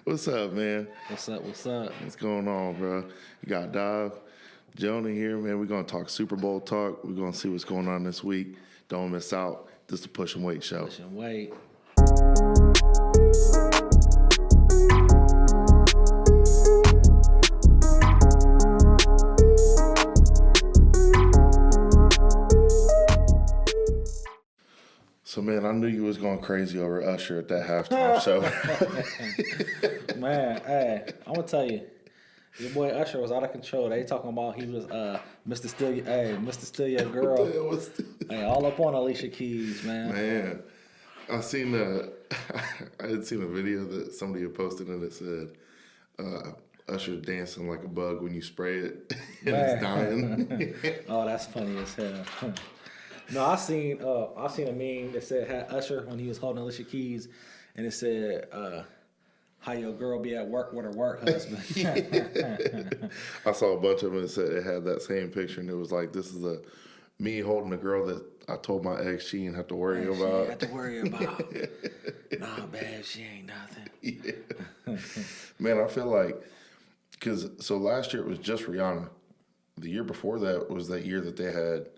What's up, man? What's up? What's up? What's going on, bro? You got Dav, Jonah here, man. We're going to talk Super Bowl talk. We're going to see what's going on this week. Don't miss out. This is the Push and Wait show. Push and wait. So, man, I knew you was going crazy over Usher at that halftime show. Man, hey, I'm gonna tell you, your boy Usher was out of control. They talking about he was Mr. Steal Your Girl. Hey, all up on Alicia Keys, man. Man, I had seen a video that somebody had posted and it said, Usher dancing like a bug when you spray it and it's dying. Oh, that's funny as hell. No, I seen a meme that said had Usher when he was holding Alicia Keys, and it said, "How your girl be at work with her work husband." I saw a bunch of them and said it had that same picture, and it was like, "This is me holding a girl that I told my ex she didn't have to worry about." She ain't have to worry about. Nah, bad. She ain't nothing. Yeah. Man, I feel like so last year it was just Rihanna. The year before that was that year that they had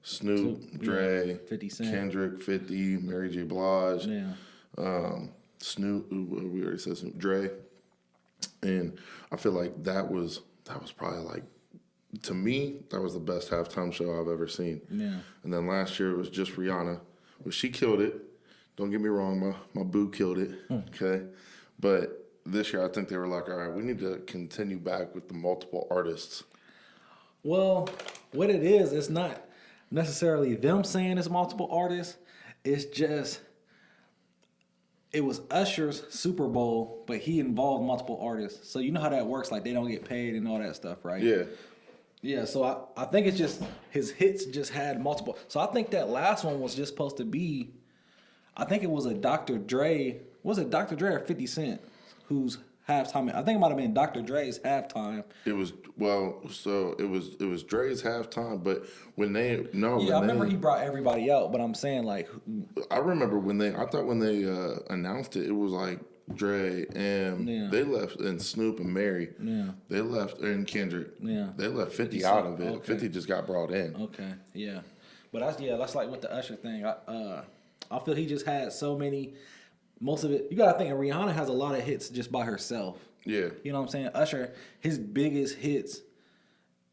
Snoop, Dre, 50 Cent. Kendrick, 50, Mary J. Blige, Yeah. Snoop, we already said Snoop, Dre. And I feel like that was probably like, to me, that was the best halftime show I've ever seen. Yeah. And then last year it was just Rihanna. Well, she killed it. Don't get me wrong, my boo killed it. Okay. But this year I think they were like, all right, we need to continue back with the multiple artists. Well, what it is, it's not necessarily them saying it's multiple artists. It's just, it was Usher's Super Bowl, but he involved multiple artists. So you know how that works, like they don't get paid and all that stuff, right? Yeah. Yeah, so I think it's just, his hits just had multiple. So I think that last one was just supposed to be, I think it was a Dr. Dre, was it Dr. Dre or 50 Cent whose halftime? I think it might have been Dr. Dre's halftime. It was it was Dre's halftime, but I remember he brought everybody out, but I'm saying like, I remember when they announced it, it was like Dre and they left, and Snoop and Mary, they left, and Kendrick, they left 50 out of it. Okay. 50 just got brought in. Okay, yeah, but that's like with the Usher thing. I feel he just had so many. Most of it, you gotta think, Rihanna has a lot of hits just by herself. Yeah. You know what I'm saying? Usher, his biggest hits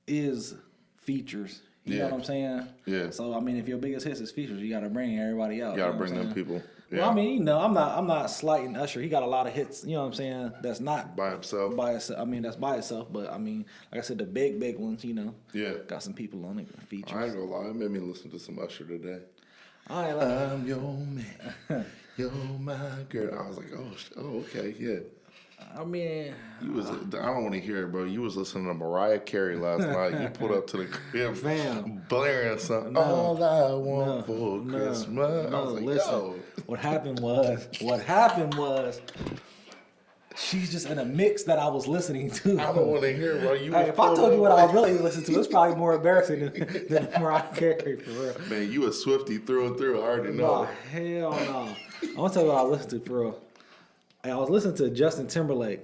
is features. You know what I'm saying? Yeah. So I mean, if your biggest hits is features, you gotta bring everybody out. You gotta bring them people. Yeah. Well, I mean, I'm not slighting Usher. He got a lot of hits. You know what I'm saying? That's not by himself. I mean, that's by itself. But I mean, like I said, the big ones. Yeah. Got some people on it. Features. I ain't gonna lie, it made me listen to some Usher today. I'm your man. You're my girl. I was like, oh, okay, yeah. I mean, I don't want to hear it, bro. You was listening to Mariah Carey last night. You pulled up to the crib, blaring something. All I want for Christmas. I was like, listen. yo. What happened was, she's just in a mix that I was listening to. I don't want to hear it, bro. If I told you what I was really listening to, it's probably more embarrassing than Mariah Carey, for real. Man, you a Swiftie through and through. I already know. No, hell no. I'm going to tell you what I listened to, for real. I was listening to Justin Timberlake.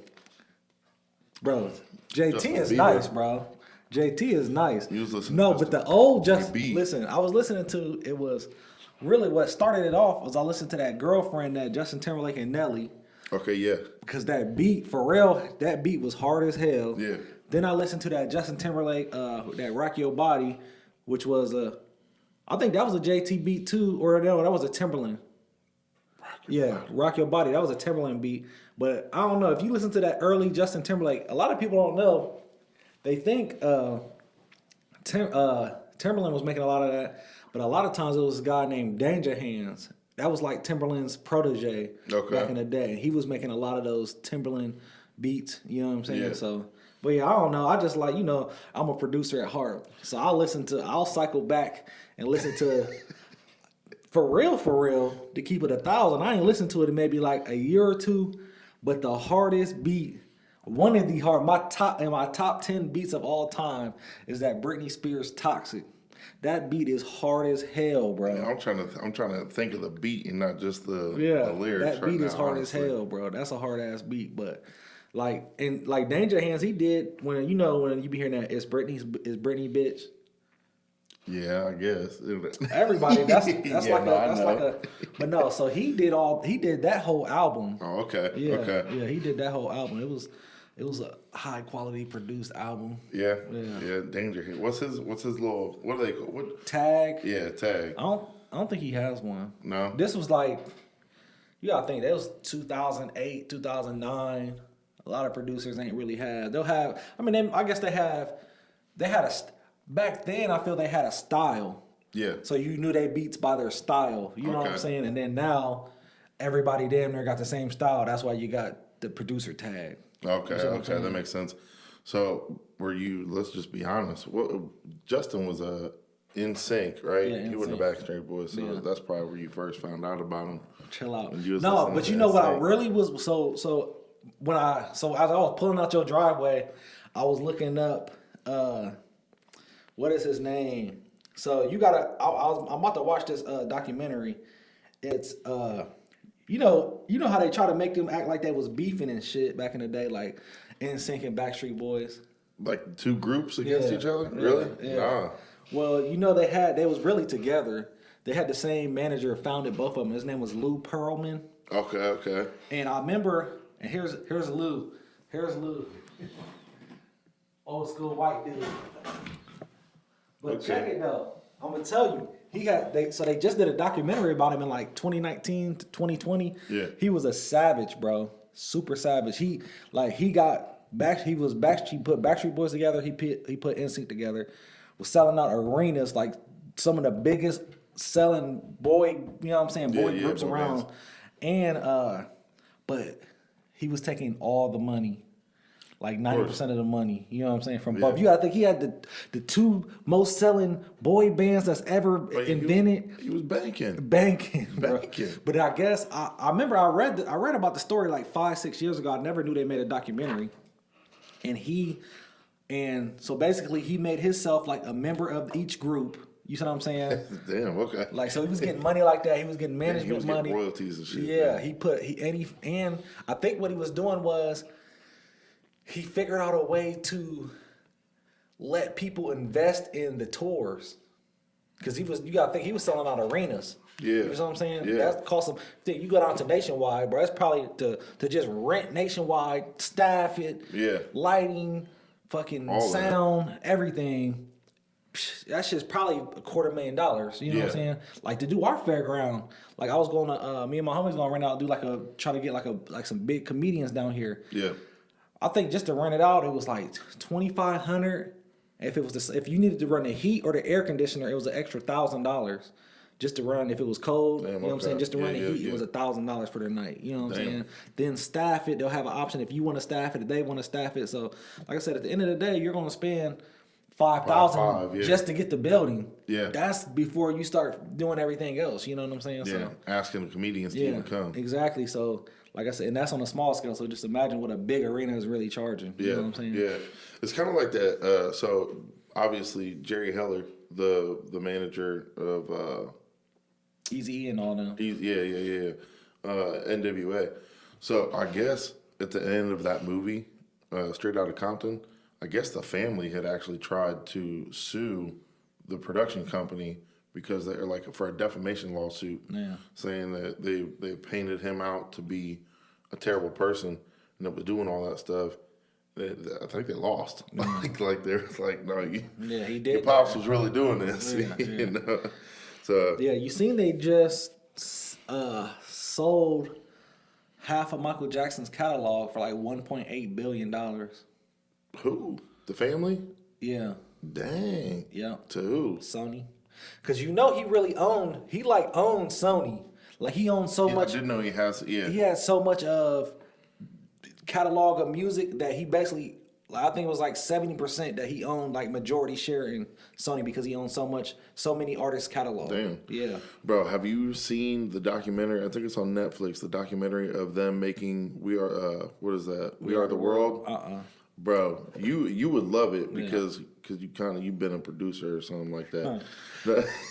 Bro, JT is nice, bro. JT is nice. You was listening to but the old Justin, listen, I was listening to, it was really what started it off was I listened to that Girlfriend, that Justin Timberlake and Nelly. Okay, yeah. Because that beat, for real, that beat was hard as hell. Yeah. Then I listened to that Justin Timberlake, that Rock Your Body, which was I think that was a JT beat too, or no, that was a Timberland. Rock Your Body. That was a Timberland beat. But I don't know. If you listen to that early Justin Timberlake, a lot of people don't know. They think Timberland was making a lot of that. But a lot of times it was a guy named Danger Hands. That was like Timberland's protege back in the day. He was making a lot of those Timberland beats. You know what I'm saying? Yeah. So, but yeah, I don't know. I just like, I'm a producer at heart. So I'll cycle back and listen to... For real, to keep it 1,000, I ain't listened to it in maybe like a year or two, but the hardest beat, my top 10 beats of all time is that Britney Spears Toxic. That beat is hard as hell, bro. Yeah, I'm trying to think of the beat and not just the lyrics. That beat is hard honestly. as hell, bro. That's a hard ass beat, but like Danger Hands, he did when you be hearing that it's Britney bitch. Yeah, I guess. Everybody, that's yeah, like a, but no. So he did that whole album. Oh, okay. Yeah, Okay. yeah, he did that whole album. It was a high quality produced album. Yeah. Danger. What's his little? What do they call? What Tag? Yeah, tag. I don't think he has one. No. This was like, you gotta think that was 2008, 2009. A lot of producers ain't really had. They'll have. I mean, I guess they had a. Back then, I feel they had a style. Yeah. So you knew they beats by their style. You know what I'm saying? And then now, everybody damn near got the same style. That's why you got the producer tag. Okay, that makes sense. So let's just be honest. Justin was in sync, right? Yeah, he wasn't a Backstreet Boys, so that's probably where you first found out about him. Chill out. No, but you know what I really was so as I was pulling out your driveway, I was looking up what is his name? So you gotta. I'm about to watch this documentary. It's you know how they try to make them act like they was beefing and shit back in the day, like NSYNC and Backstreet Boys. Like two groups against each other? Really? Yeah. Nah. Well, they was really together. They had the same manager, founded both of them. His name was Lou Pearlman. Okay. And I remember, and here's Lou. Here's Lou. Old school white dude. But check it though. I'm gonna tell you, they just did a documentary about him in like 2019 to 2020. Yeah. He was a savage, bro. Super savage. He got back. He put Backstreet Boys together. He put NSYNC together. Was selling out arenas, like some of the biggest selling boy groups around. Bands. And but he was taking all the money. Like 90% of the money, you know what I'm saying? From both. You gotta think he had the two most selling boy bands that's ever invented. He was banking. Bro. But I guess I remember I read about the story like 5-6 years ago. I never knew they made a documentary. And so basically he made himself like a member of each group. You see what I'm saying? Damn, okay. Like, so he was getting money like that. He was getting management money. Getting royalties and shit. Yeah, man. and I think what he was doing was he figured out a way to let people invest in the tours. Because you gotta think he was selling out arenas. Yeah. You know what I'm saying? Yeah. That cost him. You go down to Nationwide, bro. That's probably to just rent Nationwide, staff it, lighting, fucking all sound, everything. That shit's probably $250,000. You know what I'm saying? Like to do our fairground. Like I was going to me and my homies gonna rent out, try to get like some big comedians down here. Yeah. I think just to rent it out, it was like $2,500. If you needed to run the heat or the air conditioner, it was an extra $1,000 just to run. If it was cold, you know what I'm saying, just to run the heat, it was $1,000 for the night. You know what I'm saying? Then staff it. They'll have an option if you want to staff it, if they want to staff it. So, like I said, at the end of the day, you're going to spend $5,000 just to get the building. Yeah, that's before you start doing everything else. You know what I'm saying? Yeah, so, asking the comedians to even come. Exactly. So. Like I said, and that's on a small scale, so just imagine what a big arena is really charging. You know what I'm saying? Yeah. It's kind of like that. So, obviously, Jerry Heller, the manager of... Eazy-E and all them. NWA. So, I guess at the end of that movie, Straight Outta Compton, I guess the family had actually tried to sue the production company because they're like for a defamation lawsuit, saying that they painted him out to be a terrible person and that was doing all that stuff. I think they lost. Like they're like, no, he did. Your pops was really doing this. You know? So you seen they just sold half of Michael Jackson's catalog for like $1.8 billion. Who? The family? Yeah. Dang. Yeah. To who? Sony. Because he really owned Sony. Like he owns so much. I didn't know he has, He had so much of catalog of music that he basically, I think it was like 70% that he owned like majority share in Sony because he owns so many artists' catalog. Damn. Yeah. Bro, have you seen the documentary? I think it's on Netflix, the documentary of them making We Are, what is that? We Are the World? Bro, you would love it because you've been a producer or something like that.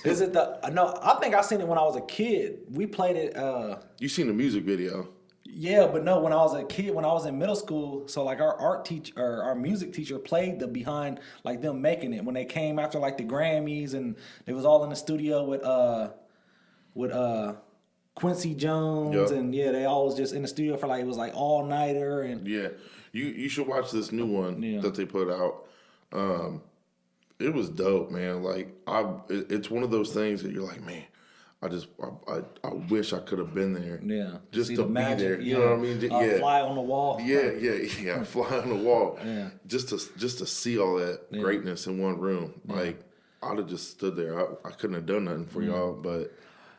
Is it no? I think I seen it when I was a kid. We played it. You seen the music video? Yeah, but no, when I was a kid, when I was in middle school, so like our art teacher or our music teacher played the behind, like them making it when they came after like the Grammys, and they was all in the studio with Quincy Jones, and they all was just in the studio for like it was like all nighter, and you should watch this new one that they put out. It was dope, man. Like it's one of those things that you're like, man, I wish I could have been there. Yeah, just see to the be magic, there. You know what I mean? Fly on the wall. Yeah. Fly on the wall. Yeah. Just to see all that greatness in one room. Like I'd have just stood there. I couldn't have done nothing for y'all, but.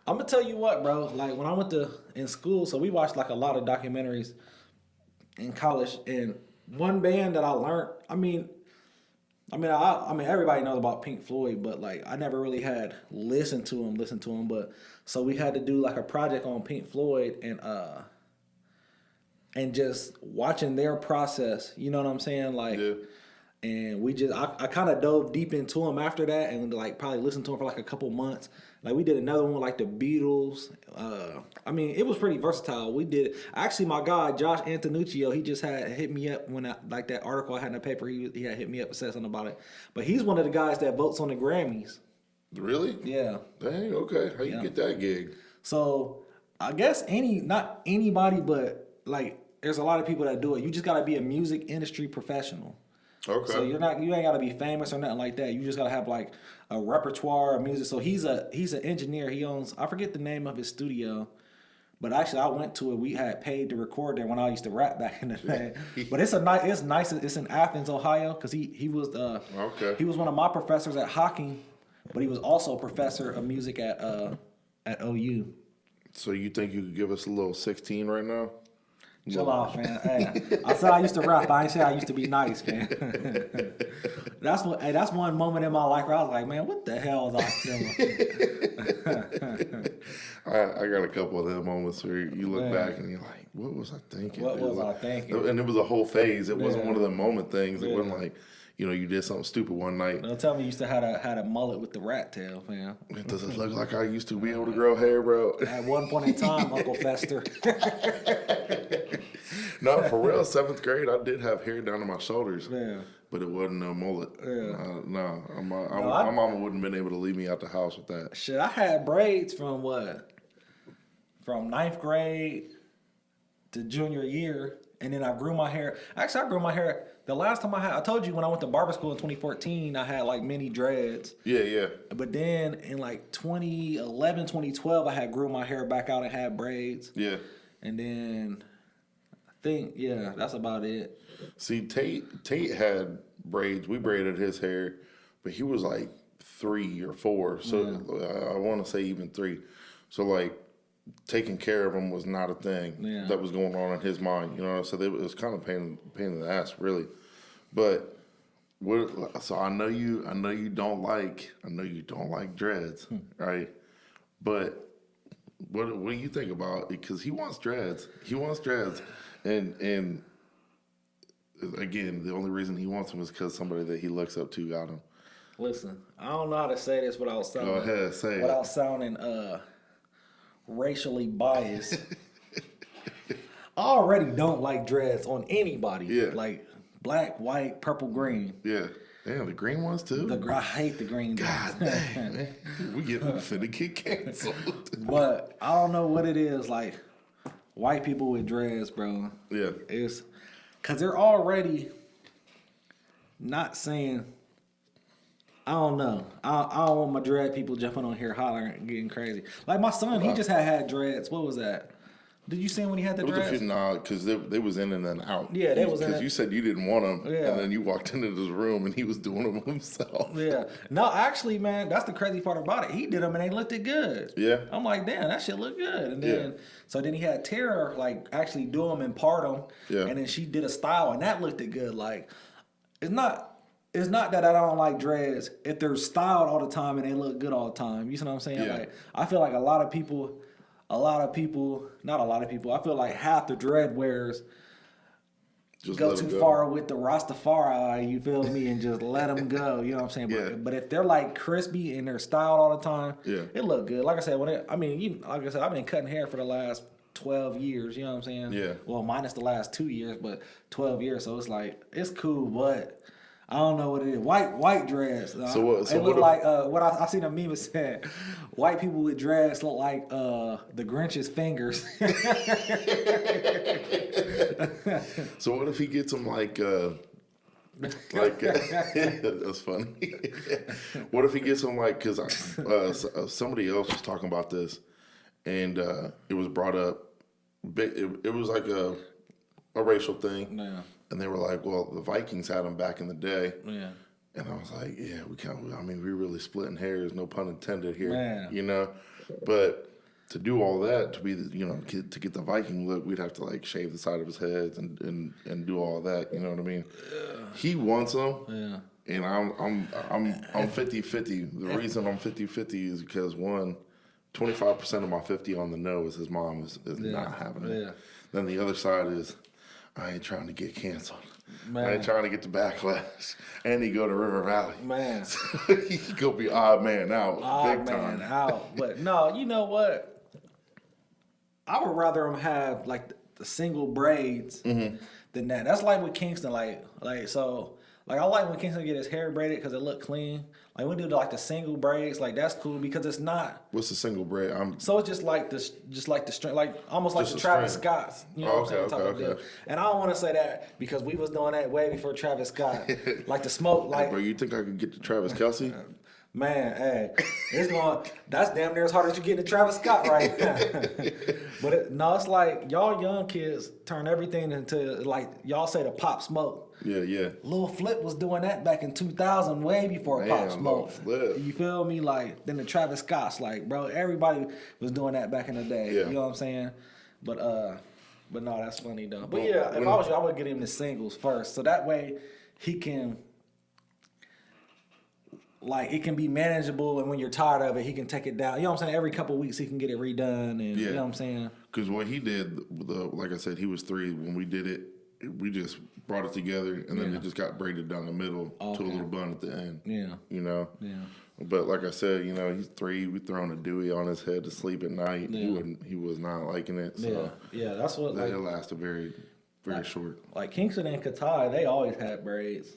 I'm gonna tell you what, bro. Like when I went in school, so we watched like a lot of documentaries in college, and one band that I learned. I mean, everybody knows about Pink Floyd, but like I never really had listened to them. But so we had to do like a project on Pink Floyd, and just watching their process. You know what I'm saying? Like. Yeah. And we just, I kind of dove deep into them after that, and like probably listened to them for like a couple months. Like we did another one like the Beatles. I mean, it was pretty versatile. We did actually. My guy Josh Antonuccio, he just had hit me up when like that article I had in the paper. He had hit me up and said something about it. But he's one of the guys that votes on the Grammys. Really? Yeah. Dang. Okay. How you get that gig? So I guess not anybody, but like there's a lot of people that do it. You just got to be a music industry professional. Okay. So you ain't gotta be famous or nothing like that. You just gotta have like a repertoire of music. So he's an engineer. He owns, I forget the name of his studio, but actually I went to it. We had paid to record there when I used to rap back in the day. But it's nice. It's in Athens, Ohio, because he was he was one of my professors at Hocking, but he was also a professor of music at OU. So you think you could give us a little 16 right now? Chill off, man. Hey, I said I used to rap. I ain't say I used to be nice, man. That's one moment in my life where I was like, man, what the hell was I feeling? I got a couple of them moments where you look back and you're like, what was I thinking? What was I thinking? And it was a whole phase. It wasn't one of the moment things. It wasn't like, you did something stupid one night. Don't tell me you used to had a mullet with the rat tail, man. Does it look like I used to be able to grow hair, bro? At one point in time, Uncle Fester. No, for real, 7th grade, I did have hair down to my shoulders. Yeah. But it wasn't no mullet. Yeah. My mama wouldn't have been able to leave me out the house with that. Shit, I had braids from 9th grade to junior year, and then I grew my hair. Actually, I grew my hair. The last time I told you when I went to barber school in 2014, I had like mini dreads. Yeah. But then in like 2011, 2012, I had grew my hair back out and had braids. Yeah. And then I think, that's about it. See, Tate had braids. We braided his hair, but he was like 3 or 4. So I want to say even 3. So like taking care of him was not a thing that was going on in his mind, So it was kind of pain in the ass, really. But so I know you don't like dreads, right? But what do you think about it? Because he wants dreads. And again, the only reason he wants them is because somebody that he looks up to got him. Listen, I don't know how to say this without sounding. Go ahead, say without sounding racially biased. I already don't like dreads on anybody. Yeah. Like black, white, purple, green. Yeah. Damn, the green ones too? I hate the green ones. God dang, man. We finna get canceled. But I don't know what it is. Like white people with dreads, bro. Yeah. It's because they're already not saying, I don't know. I don't want my dread people jumping on here hollering and getting crazy. Like my son, he just had dreads. What was that? Did you see him when he had the dreads? Nah, because they was in and then out. Yeah, they was in. Because you said you didn't want them, and then you walked into this room and he was doing them himself. Yeah. No, actually, man, that's the crazy part about it. He did them and they looked good. Yeah. I'm like, damn, that shit looked good. And then, so then he had Tara like actually do them and part them. Yeah. And then she did a style and that looked good. Like, it's not that I don't like dreads if they're styled all the time and they look good all the time. You see what I'm saying? Yeah. Like, I feel like not a lot of people, I feel like half the dread wearers Just go too far with the Rastafari, you feel me, and just let them go. You know what I'm saying? Yeah. But if they're like crispy and they're styled all the time, Yeah. it look good. Like I said, like I said, I've been cutting hair for the last 12 years. You know what I'm saying? Yeah. Well, minus the last 2 years, but 12 years. So it's like it's cool, but I don't know what it is. White dreads. So what? So it look like what I seen a meme that said, white people with dreads look like the Grinch's fingers. So what if he gets them like that's funny. What if he gets them like because somebody else was talking about this, and it was brought up. It was like a racial thing. Yeah. And they were like, well, the Vikings had them back in the day. Yeah. And I was like, yeah, we really splitting hairs, no pun intended here. Man. You know? But to do all that, to be, to get the Viking look, we'd have to like shave the side of his head and do all that. You know what I mean? Yeah. He wants them. Yeah. And I'm 50-50. The reason I'm 50-50 is because 25% of my 50 on the no is his mom is not having it. Yeah. Then the other side is, I ain't trying to get canceled. Man. I ain't trying to get the backlash. And he go to River Valley. Man. So he go be odd man out. Big time. Out. But no, you know what? I would rather him have like the single braids than that. That's like with Kingston. Like I like when Kingston get his hair braided because it look clean. Like we do like the single braids, like that's cool because it's not. What's the single braid? So it's just like the string, like almost like the Travis Scott's. You know what I'm saying? Okay. And I don't want to say that because we was doing that way before Travis Scott. Like the smoke, like. Hey, bro, you think I could get to Travis Kelce? Man, hey, that's damn near as hard as you get to Travis Scott right now. But it's like y'all young kids turn everything into like y'all say the Pop Smoke. Yeah. Lil Flip was doing that back in 2000, way before Pop Smoke. You feel me? Like then the Travis Scott's, like bro, everybody was doing that back in the day. Yeah. You know what I'm saying? But no, that's funny though. But yeah, if I was you, I would get him the singles first, so that way he can. Like, it can be manageable, and when you're tired of it, he can take it down. You know what I'm saying? Every couple of weeks, he can get it redone, and you know what I'm saying? Because what he did, like I said, he was 3. When we did it, we just brought it together, and then it just got braided down the middle to a little bun at the end. Yeah. You know? Yeah. But like I said, he's 3. We throwing a Dewey on his head to sleep at night. Yeah. He was not liking it. So yeah, that's what... It lasted very, very short. Like, Kingston and Katai, they always had braids.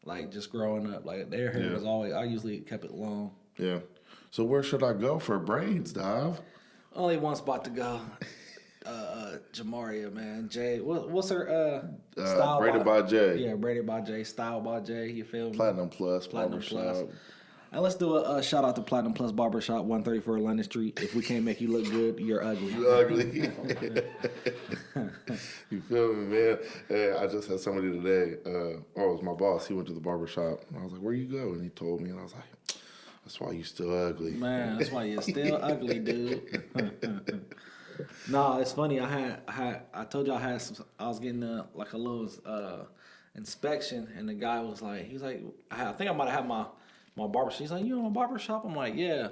Like, just growing up. Like, their hair was always... I usually kept it long. Yeah. So where should I go for braids, Dav? Only one spot to go. Jamaria, man. Jay. What's her style? Braided by Jay. Yeah, Braided by Jay. Style by Jay. You feel me? Platinum Plus. And let's do a shout out to Platinum Plus Barbershop, 134 London Street. If we can't make you look good, you're ugly. You ugly. You feel me, man? Hey, I just had somebody today. It was my boss. He went to the barbershop. And I was like, where you go? And he told me. And I was like, that's why you still ugly. Man, that's why you're still ugly, dude. No, it's funny. I told you I was getting a little inspection, and the guy was like, I think I might have had my barbershop. He's like, you own a barbershop? I'm like, yeah.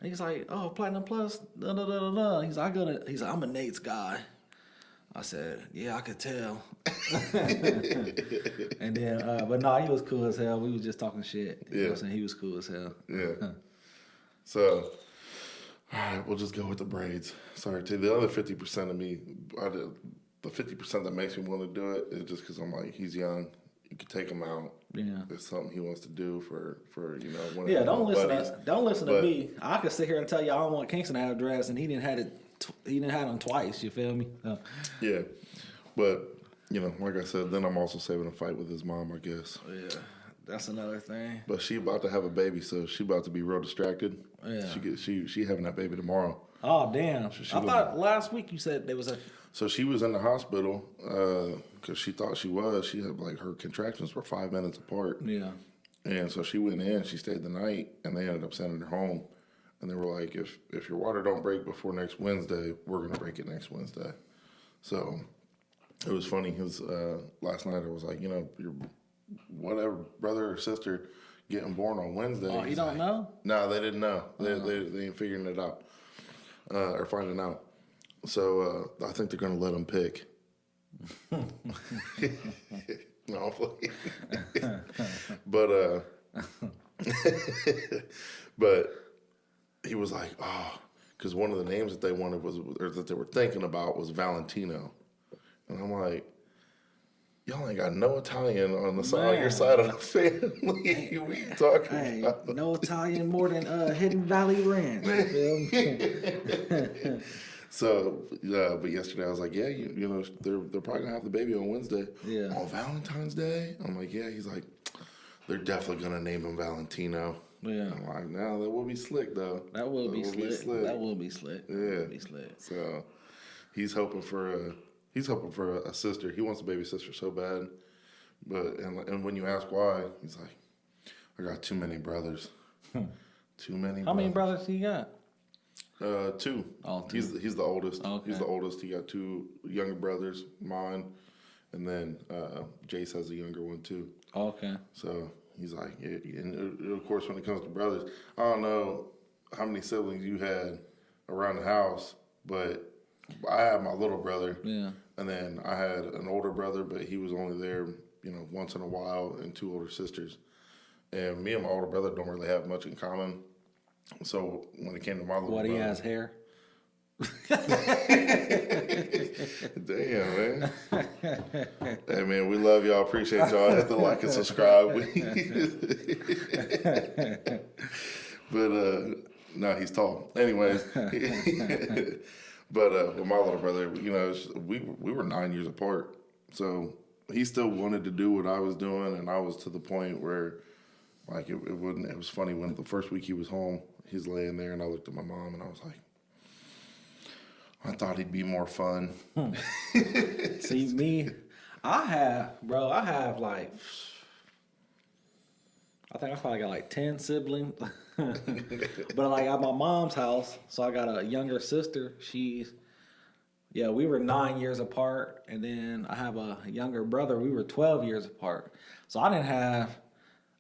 And he's like, oh, Platinum Plus, da da da da da. He's like, I'm a Nate's guy. I said, yeah, I could tell. And then, but no, he was cool as hell. We was just talking shit. You know what I'm saying? He was cool as hell. Yeah. So, all right, we'll just go with the braids. Sorry, the other 50% of me, the 50% that makes me want to do it is just because I'm like, he's young. You could take him out. Yeah, it's something he wants to do for one of his buddies. Don't listen to me. I could sit here and tell you I don't want Kingston to have dreads, and he didn't have them twice. You feel me? Yeah, but like I said, then I'm also saving a fight with his mom, I guess. Yeah, that's another thing. But she about to have a baby, so she about to be real distracted. Yeah, she having that baby tomorrow. Oh damn! I thought last week you said there was a. So she was in the hospital because she thought she had like her contractions were 5 minutes apart. Yeah. And so she went in, she stayed the night, and they ended up sending her home. And they were like, if your water don't break before next Wednesday, we're going to break it next Wednesday. So it was funny because last night I was like, your whatever brother or sister getting born on Wednesday. Oh, you don't know? No, they didn't know. They ain't figuring it out or finding out. So I think they're going to let them pick. No, I'm playing. But he was like, oh, because one of the names that they wanted was, or that they were thinking about was Valentino. And I'm like, y'all ain't got no Italian on your side of the family. What you talking about? No Italian more than Hidden Valley Ranch. You feel me? So, but yesterday I was like, yeah, you know, they're probably gonna have the baby on Wednesday. Yeah. On Valentine's Day? I'm like, yeah. He's like, they're definitely gonna name him Valentino. Yeah. I'm like, no, that would be slick though. That will be slick. That will be slick. Yeah. That will be slick. So, he's hoping for a sister. He wants a baby sister so bad. But and when you ask why, he's like, I got too many brothers. Too many. How many brothers he got? 2. Oh, 2. He's the oldest. Okay. He's the oldest. He got 2 younger brothers, mine, and then Jace has a younger one too. Okay. So he's like, yeah, and of course, when it comes to brothers, I don't know how many siblings you had around the house, but I had my little brother. Yeah. And then I had an older brother, but he was only there, once in a while, and 2 older sisters. And me and my older brother don't really have much in common. So when it came to my little brother, he has hair. Damn, man. Hey, man, we love y'all. Appreciate y'all. Hit the like and subscribe. But, no, he's tall. Anyways. But with my little brother, we were 9 years apart. So he still wanted to do what I was doing, and I was to the point where, like, it was funny when the first week he was home, he's laying there, and I looked at my mom, and I was like, I thought he'd be more fun. See, me, I have like, I think I probably got like 10 siblings. But like at my mom's house, so I got a younger sister. We were 9 years apart, and then I have a younger brother. We were 12 years apart. So I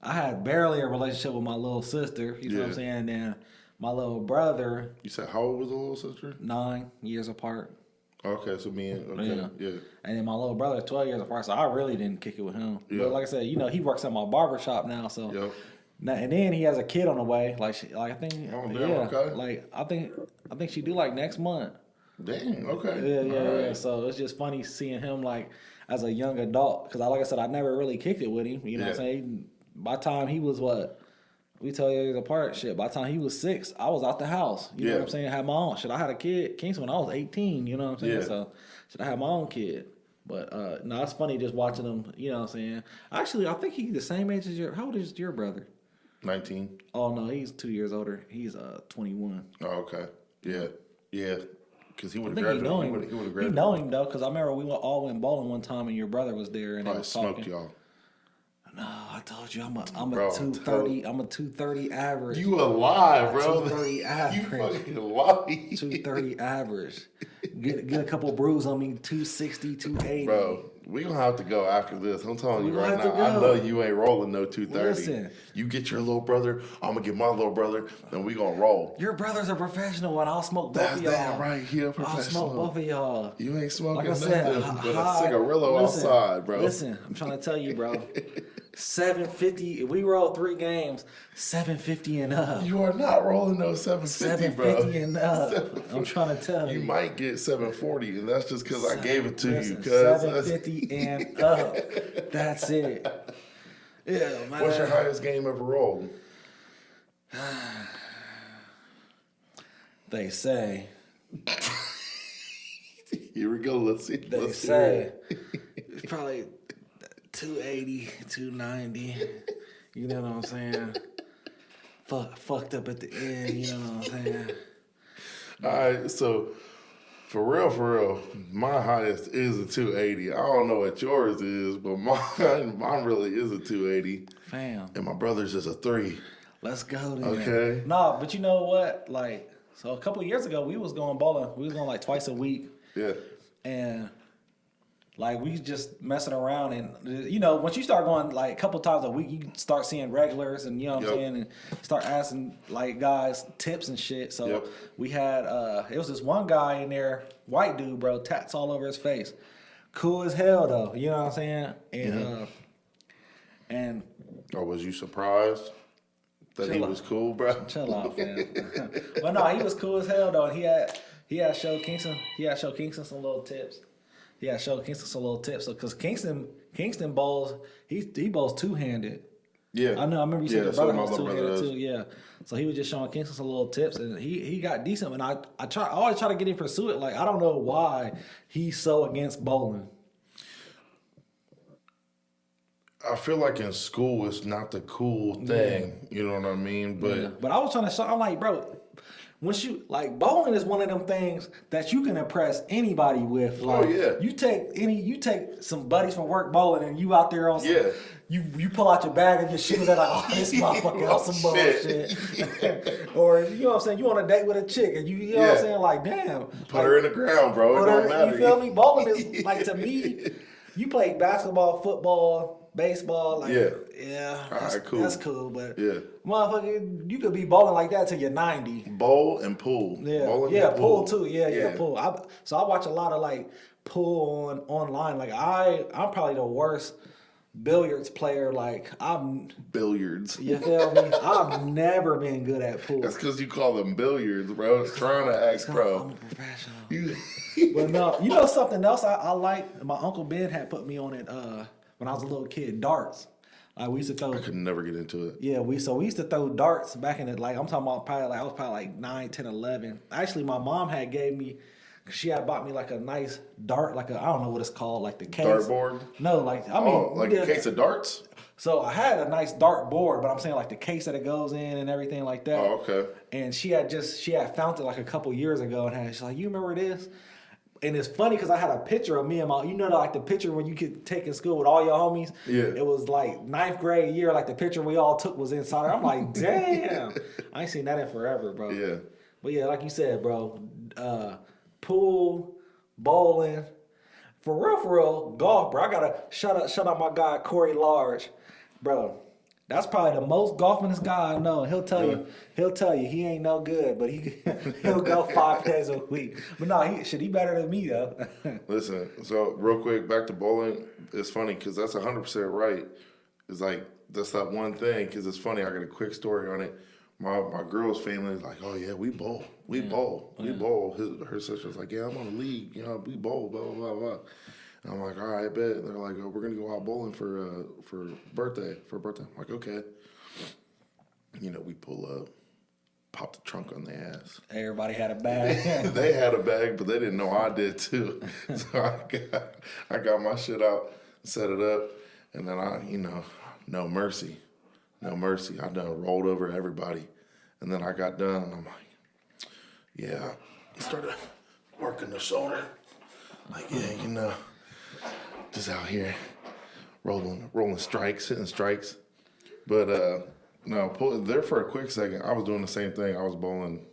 had barely a relationship with my little sister. You know what I'm saying? And then my little brother. You said how old was the little sister? 9 years apart. Okay, so me and yeah. And then my little brother 12 years apart, so I really didn't kick it with him. Yeah. But like I said, he works at my barber shop now, so. Yep. Now, and then he has a kid on the way. I think. Oh, damn, okay. Like I think she do like next month. Dang. Okay. Yeah. So it's just funny seeing him like as a young adult, because like I said, I never really kicked it with him. You know what I'm saying? By the time he was we 12 years apart. Shit. By the time he was 6, I was out the house. You know what I'm saying? I had my own. I had a kid, Kingston, when I was 18. You know what I'm saying? Yeah. So I had my own kid. But no, it's funny just watching him. You know what I'm saying? Actually, I think he's the same age as how old is your brother? 19. Oh no, he's 2 years older. He's 21. Oh, okay. Yeah. Because he would have I think graduated. He would have graduated. You know him though, because I remember we all went bowling one time, and your brother was there, and Probably they was smoked talking. y'all. No, I told you I'm a 230. I'm a 230 average. You alive, bro? 230 average. You fucking alive. 230 average. Get a couple brews on me. 260, 280. Bro, we gonna have to go after this. I'm telling you We right gonna now. have to I go. know you ain't rolling no 230. Listen. You get your little brother. I'm gonna get my little brother, and we gonna roll. Your brother's a professional, and I'll smoke both That's of y'all. damn right. He a I'll professional. smoke both of y'all. You ain't smoking Like I said, nothing but a cigarillo outside, bro. Listen, I'm trying to tell you, bro. 750. If we roll 3 games, 750 and up. You are not rolling no 750, bro. 750 and up. I'm trying to tell you. You might get 740, and that's just because I gave it to you. Listen, Cause 750 and up. That's it. Yeah, man. What's your highest game ever rolled? They say. Here we go. Let's see. They Let's say. hear It's probably 280, 290. You know what I'm saying? Fucked up at the end. You know what I'm saying? All right, so for real, my highest is a 280. I don't know what yours is, but mine really is a 280. Fam. And my brother's is a 3. Let's go then. Okay. Nah, but you know what? Like, so a couple of years ago, we was going bowling. We was going like twice a week. Yeah. And like we just messing around, and once you start going like a couple times a week, you start seeing regulars, and you know what I'm saying, and start asking like guys tips and shit. So we had it was this one guy in there, white dude, bro, tats all over his face. cool as hell though. You know what I'm saying? And and was you surprised that he was cool, bro? chill out, man. But no, he was cool as hell though. And he had showed Kingston some little tips. So because Kingston bowls, he bowls two-handed. Yeah, I know. I remember you said your so brother my was little brother two-handed does. too. Yeah. So he was just showing Kingston some little tips, and he got decent. And I always try to get him to pursue it. Like I don't know why he's so against bowling. I feel like in school it's not the cool thing. You know what I mean? But I was trying to show. I'm like, bro, once you like bowling is one of them things that you can impress anybody with. Like, you take some buddies from work bowling, and you out there on some, you pull out your bag and your shoes and like, oh, this motherfucker on some bullshit. Or you know what I'm saying? You on a date with a chick and you know what I'm saying? Like, damn, put her in the ground, bro. It don't matter. You feel me? Bowling is like to me. You play basketball, football, baseball, like that's cool. That's cool, but motherfucker, you could be bowling like that till you're 90. Bowl and pool. Pool too. Pool. So I watch a lot of like pool online. Like I'm probably the worst billiards player. Like I'm billiards. You feel me? I've never been good at pool. That's because you call them billiards, bro. It's trying to act pro. I'm a professional. But no, you know something else I like? My Uncle Ben had put me on it when I was a little kid, darts. We used to throw. I could never get into it. Yeah, we used to throw darts back in it. Like I'm talking about I was probably like 9, 10, 11. Actually, my mom had gave me, she had bought me like a nice dart, like I don't know what it's called, like the case. Dartboard? No, like I mean, like a case of darts. So I had a nice dart board, but I'm saying like the case that it goes in and everything like that. Oh, okay. And she had found it like a couple years ago, and she's like, "You remember this?" And it's funny because I had a picture of me and like the picture when you could take in school with all your homies. Yeah. It was like 9th grade year, like the picture we all took was inside. I'm like, damn, I ain't seen that in forever, bro. Yeah. But yeah, like you said, bro, pool, bowling, for real, golf, bro. I gotta shout out my guy Corey Large, bro. That's probably the most golfingest guy I know. He'll tell you he ain't no good, but he'll go 5 days a week. But no, he better than me though. Listen, so real quick, back to bowling. It's funny because that's 100% right. It's like that's that one thing because it's funny. I got a quick story on it. My girl's family is like, oh yeah, we bowl, we bowl. Her sister's like, yeah, I'm on a league, we bowl, blah blah blah blah. And I'm like, all right, bet. They're like, oh, we're gonna go out bowling for birthday. I'm like, okay. We pull up, pop the trunk on their ass. Everybody had a bag. They had a bag, but they didn't know I did too. So I got my shit out, set it up, and then no mercy. I done rolled over everybody, and then I got done, and I'm like, yeah, started working the shoulder. Like, just out here rolling strikes, hitting strikes. But no, there for a quick second, I was doing the same thing. I was bowling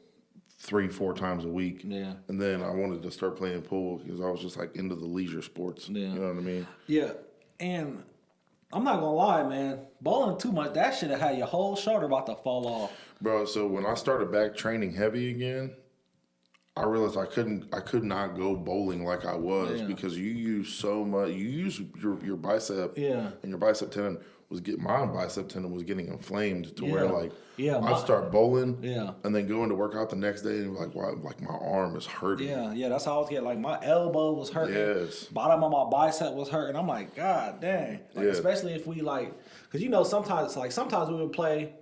3-4 times a week. Yeah. And then I wanted to start playing pool because I was just like into the leisure sports. Yeah. You know what I mean? Yeah. And I'm not gonna lie, man. Bowling too much, that shit had your whole shoulder about to fall off. Bro, so when I started back training heavy again, I realized I could not go bowling like I was because you use so much. You use your bicep, and your bicep tendon my bicep tendon was getting inflamed to where I'd start bowling, and then going to work out the next day and like my arm is hurting. Yeah, that's how I was getting. Like my elbow was hurting. Yes. Bottom of my bicep was hurting. I'm like, God dang. Especially if we because sometimes we would play,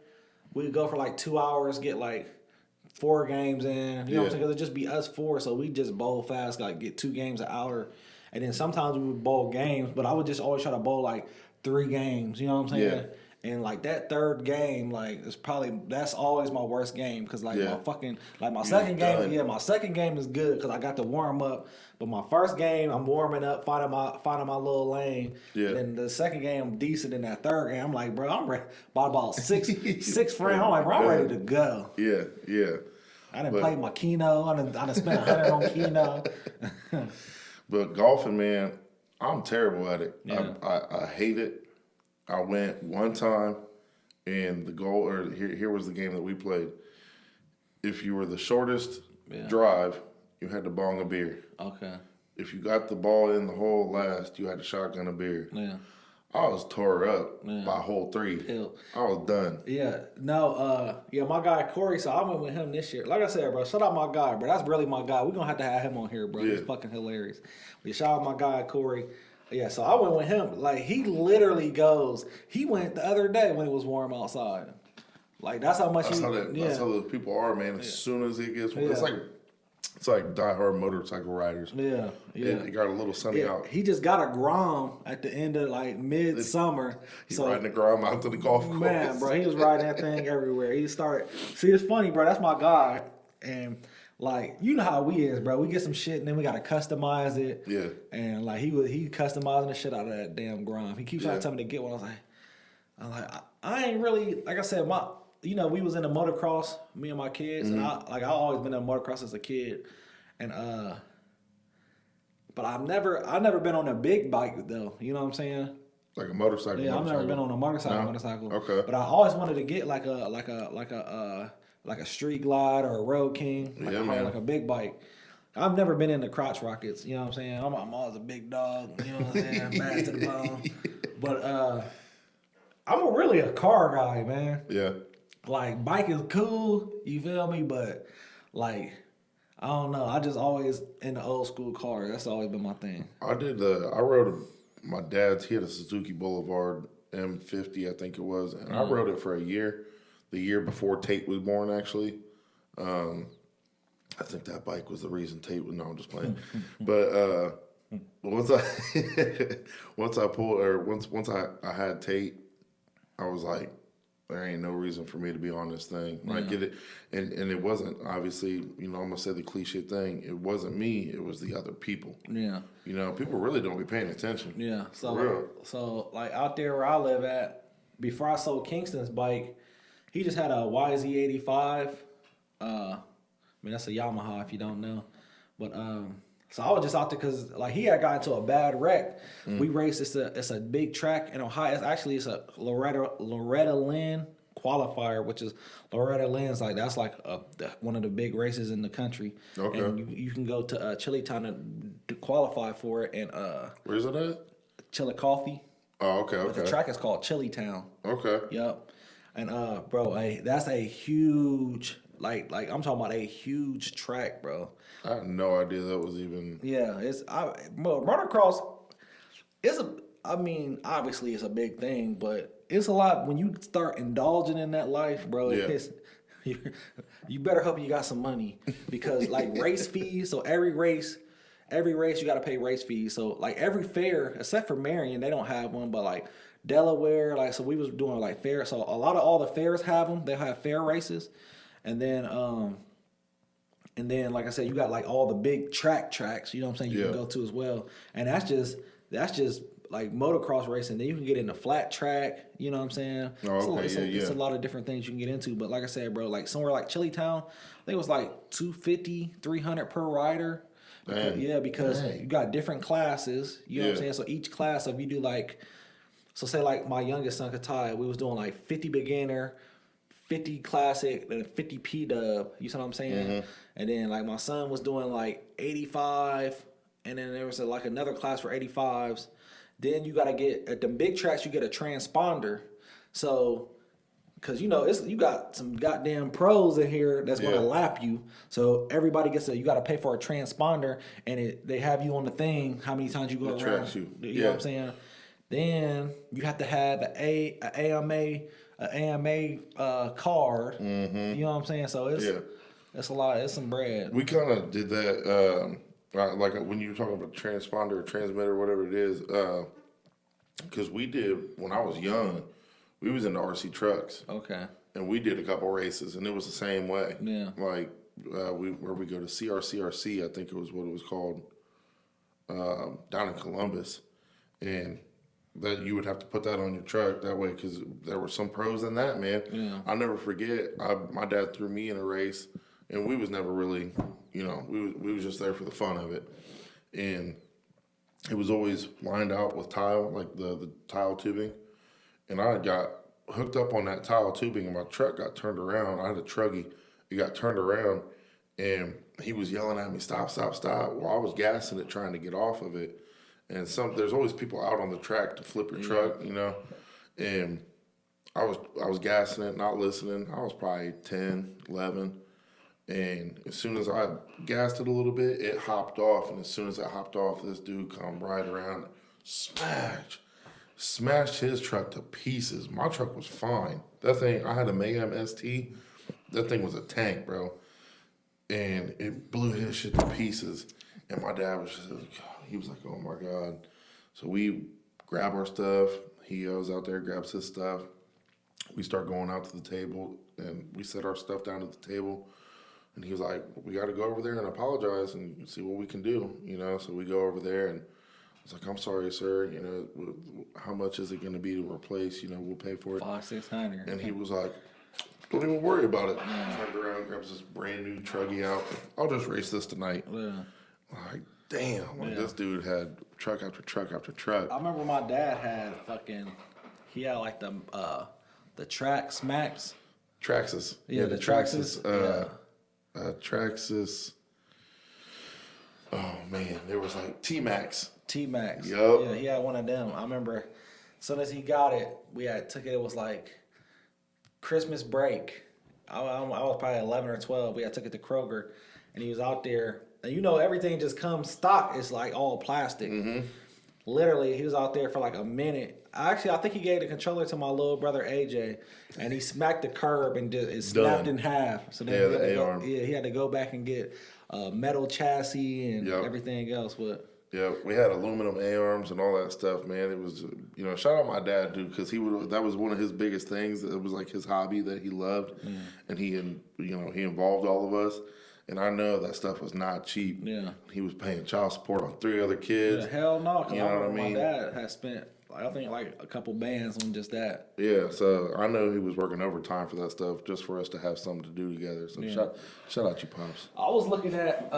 we would go for like 2 hours, get like 4 games in, you know what I'm saying? Because it'd just be us 4, so we just bowl fast, like get 2 games an hour. And then sometimes we would bowl games, but I would just always try to bowl like 3 games, you know what I'm saying? Yeah. And like that 3rd game, like that's always my worst game because my second game, my second game is good because I got to warm up. But my first game, I'm warming up, finding my little lane. Yeah. And the second game, I'm decent. In that 3rd game, I'm like, bro, I'm ready. About 6 frames. I'm like, bro, I'm ready to go. Yeah. I didn't play my Keno. I didn't spend 100 on Keno. But golfing, man, I'm terrible at it. Yeah. I hate it. I went one time, and here was the game that we played. If you were the shortest drive, you had to bong a beer. Okay. if you got the ball in the hole last, you had a shotgun of beer. Yeah. I was tore up by hole 3. Hell. I was done. Yeah. No, my guy Corey, so I went with him this year. Like I said, bro, shout out my guy, bro. That's really my guy. We're going to have him on here, bro. Yeah. He's fucking hilarious. But shout out my guy Corey. Yeah, so I went with him. Like, he literally goes, he went the other day when it was warm outside. Like, that's how much that's how the people are, man. As soon as it gets warm, it's like diehard motorcycle riders. Yeah. It got a little sunny out. He just got a Grom at the end of like midsummer. He's riding the Grom out to the golf course. Man, bro, he was riding that thing everywhere. He started. See, it's funny, bro. That's my guy, and like you know how we is, bro. We get some shit and then we gotta customize it. Yeah. And like he customizing the shit out of that damn Grom. He keeps trying to tell me to get one. I'm like, I ain't really like I said we was in the motocross, me and my kids, and I always been in motocross as a kid, and but I've never been on a big bike though. You know what I'm saying? Like a motorcycle. Yeah, I've never been on a motorcycle. Okay. But I always wanted to get like a street glide or a road king, like a big bike. I've never been into crotch rockets. You know what I'm saying? I'm always a big dog. You know what I'm saying? Bad to the bone. But I'm really a car guy, man. Yeah. Like, bike is cool, you feel me? But, like, I don't know. I just always in the old school car. That's always been my thing. I rode my dad's, he had a Suzuki Boulevard M50, I think it was. And I rode it for a year, the year before Tate was born, actually. I think that bike was the reason Tate was, no, I'm just playing. But once I had Tate, I was like, there ain't no reason for me to be on this thing. I get it. And it wasn't, obviously, I'm going to say the cliche thing. It wasn't me. It was the other people. Yeah. People really don't be paying attention. Yeah. So like, out there where I live at, before I sold Kingston's bike, he just had a YZ85. That's a Yamaha if you don't know. But, so I was just out there because, like, he had gotten into a bad wreck. We raced. It's a big track in Ohio. It's a Loretta Lynn qualifier, which is Loretta Lynn's that's one of the big races in the country. Okay. And you can go to Chillicothe to qualify for it. And where's it at? Chillicothe. Oh, okay. But the track is called Chillytown. Okay. Yep. And bro, that's a huge. Like I'm talking about a huge track, bro. I had no idea that was even. Yeah, motocross obviously it's a big thing, but it's a lot when you start indulging in that life, bro. Yeah. You better hope you got some money because like race fees. So every race you got to pay race fees. So like every fair, except for Marion, they don't have one, but like Delaware, so we was doing like fair. So a lot of all the fairs have them. They have fair races. And then, like I said, you got like all the big tracks, you know what I'm saying, you can go to as well. And that's just like motocross racing. Then you can get into flat track, you know what I'm saying? Oh, okay, it's a lot of different things you can get into. But like I said, bro, like somewhere like Chillytown, I think it was like $250, $300 per rider. Because you got different classes, you know what I'm saying? So each class, if you do say like my youngest son, Katai, we was doing like 50 beginner, 50 classic, and 50 P-dub, you see what I'm saying? Mm-hmm. And then like my son was doing like 85, and then there was like another class for 85s. Then you gotta get, at the big tracks, you get a transponder. So, cause you got some goddamn pros in here that's gonna lap you. So everybody you gotta pay for a transponder, and they have you on the thing, how many times you go around. You know what I'm saying? Then you have to have an AMA card. Mm-hmm. You know what I'm saying? So it's a lot. It's some bread. We kind of did that, like when you were talking about transponder or transmitter, whatever it is, because we did, when I was young, we was into RC trucks. Okay. And we did a couple races, and it was the same way. Yeah. Like, where we go to CRCRC, I think it was what it was called, down in Columbus. And that you would have to put that on your truck that way because there were some pros in that, man. Yeah. I'll never forget. My dad threw me in a race, and we was never really, we was just there for the fun of it, and it was always lined out with tile, like the tile tubing, and I got hooked up on that tile tubing, and my truck got turned around. I had a Truggy. It got turned around, And he was yelling at me, stop, stop, stop. Well, I was gassing it, trying to get off of it. And there's always people out on the track to flip your truck, you know. And I was gassing it, not listening. I was probably 10, 11. And as soon as I gassed it a little bit, it hopped off. And as soon as it hopped off, this dude come right around, smashed his truck to pieces. My truck was fine. That thing, I had a Mayhem ST. That thing was a tank, bro. And it blew his shit to pieces. And my dad was just, he was like, oh my God. So we grab our stuff. He goes out there, grabs his stuff. We start going out to the table and we set our stuff down at the table. And he was like, we got to go over there and apologize and see what we can do, you know? So we go over there and I was like, I'm sorry, sir. You know, how much is it going to be to replace? You know, we'll pay for it. $500-$600. And he was like, don't even worry about it. Turned around, grabs this brand new truggy out. I'll just race this tonight. Yeah. Like, damn. Like, this dude had truck after truck after truck. I remember my dad had he had like the Trax Max. Traxxas. Yeah, the Traxxas. Traxxas. Oh, man. There was like T-Max. T-Max. Yep. Yeah, he had one of them. I remember as soon as he got it, took it. It was like Christmas break. I was probably 11 or 12. We took it to Kroger, and he was out there. And you know, everything just comes stock. It's like all plastic. Mm-hmm. Literally, he was out there for like a minute. I think he gave the controller to my little brother AJ, and he smacked the curb and it snapped in half. So then he had to go back and get a metal chassis and everything else. But yeah, we had aluminum A-arms and all that stuff, man. It was, you know, shout out my dad, dude, because that was one of his biggest things. It was like his hobby that he loved, and he involved all of us. And I know that stuff was not cheap. Yeah, he was paying child support on 3 other kids. Yeah, hell no, because my dad had spent, I think, like a couple bands on just that. Yeah, so I know he was working overtime for that stuff just for us to have something to do together. So shout out you, Pops. I was looking at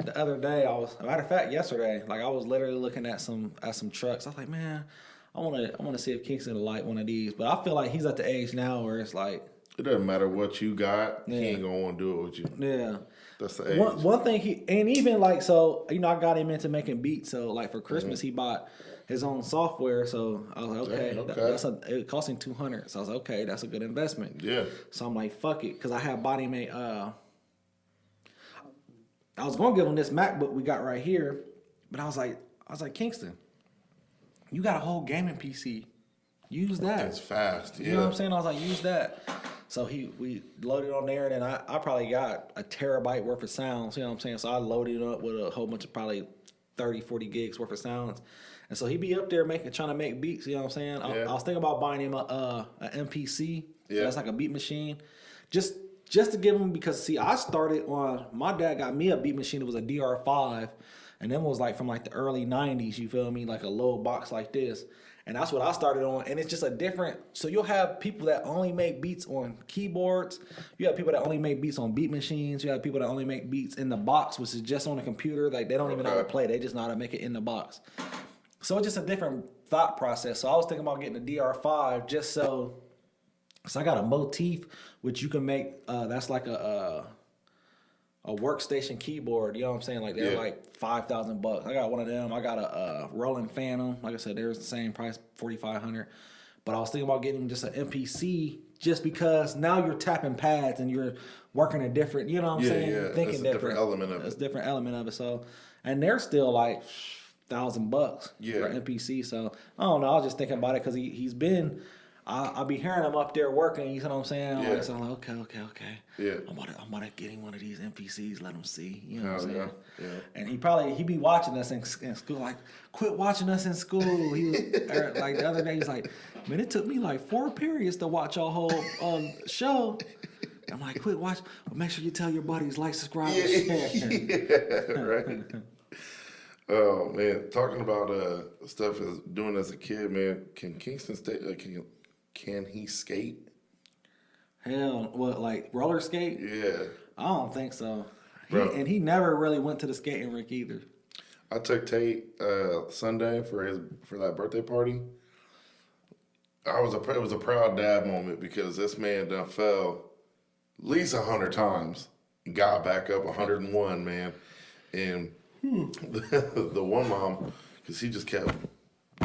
the other day. Matter of fact, yesterday, like I was literally looking at some trucks. I was like, man, I want to see if Kingston will like one of these. But I feel like he's at the age now where it's like, it doesn't matter what you got, he ain't gonna want to do it with you. Yeah, that's the age. One thing even like, so you know, I got him into making beats. So like for Christmas, he bought his own software. So I was like, okay. It cost him $200. So I was like, okay, that's a good investment. Yeah. So I'm like, fuck it, because I had bought him I was gonna give him this MacBook we got right here, but I was like, Kingston, you got a whole gaming PC. Use that. It's fast. Yeah. You know what I'm saying? I was like, use that. So we loaded on there, and then I probably got a terabyte worth of sounds. You know what I'm saying? So I loaded it up with a whole bunch of probably 30, 40 gigs worth of sounds. And so he'd be up there trying to make beats. You know what I'm saying? I was thinking about buying him a MPC. Yeah. That's like a beat machine. Just to give him, because see, I started on, my dad got me a beat machine. It was a DR5, and then was like from like the early 90s. You feel me? Like a little box like this. And that's what I started on. And it's just a different, so you'll have people that only make beats on keyboards. You have people that only make beats on beat machines. You have people that only make beats in the box, which is just on the computer. Like they don't even know how to play. They just know how to make it in the box. So it's just a different thought process. So I was thinking about getting a DR5 just so I got a motif, which you can make, that's like a workstation keyboard, you know what I'm saying? Like they're like $5,000. I got one of them. I got a Roland Phantom. Like I said, they're the same price, $4,500. But I was thinking about getting just an MPC, just because now you're tapping pads and you're working a different, you know what I'm saying? Yeah, thinking different element of it. It's a different element of it. So, and they're still like $1,000 for an MPC. So I don't know. I was just thinking about it because he's been. I'll be hearing him up there working. You know what I'm saying? Yeah. So I'm like, okay. Yeah. I'm about to get him one of these MPCs. Let him see. You know what I'm saying? Yeah. And he be watching us in school. Like, quit watching us in school. He was like the other day. He's like, man, it took me like 4 periods to watch your whole show. I'm like, quit watching. Well, make sure you tell your buddies, like, subscribe, and share. Right. Oh man, talking about stuff doing as a kid, man. Can Kingston can he skate? Hell, what, like roller skate? Yeah. I don't think so. He never really went to the skating rink either. I took Tate Sunday for that birthday party. It was a proud dad moment because this man done fell at least 100 times. got back up 101, man. And the one mom, because he just kept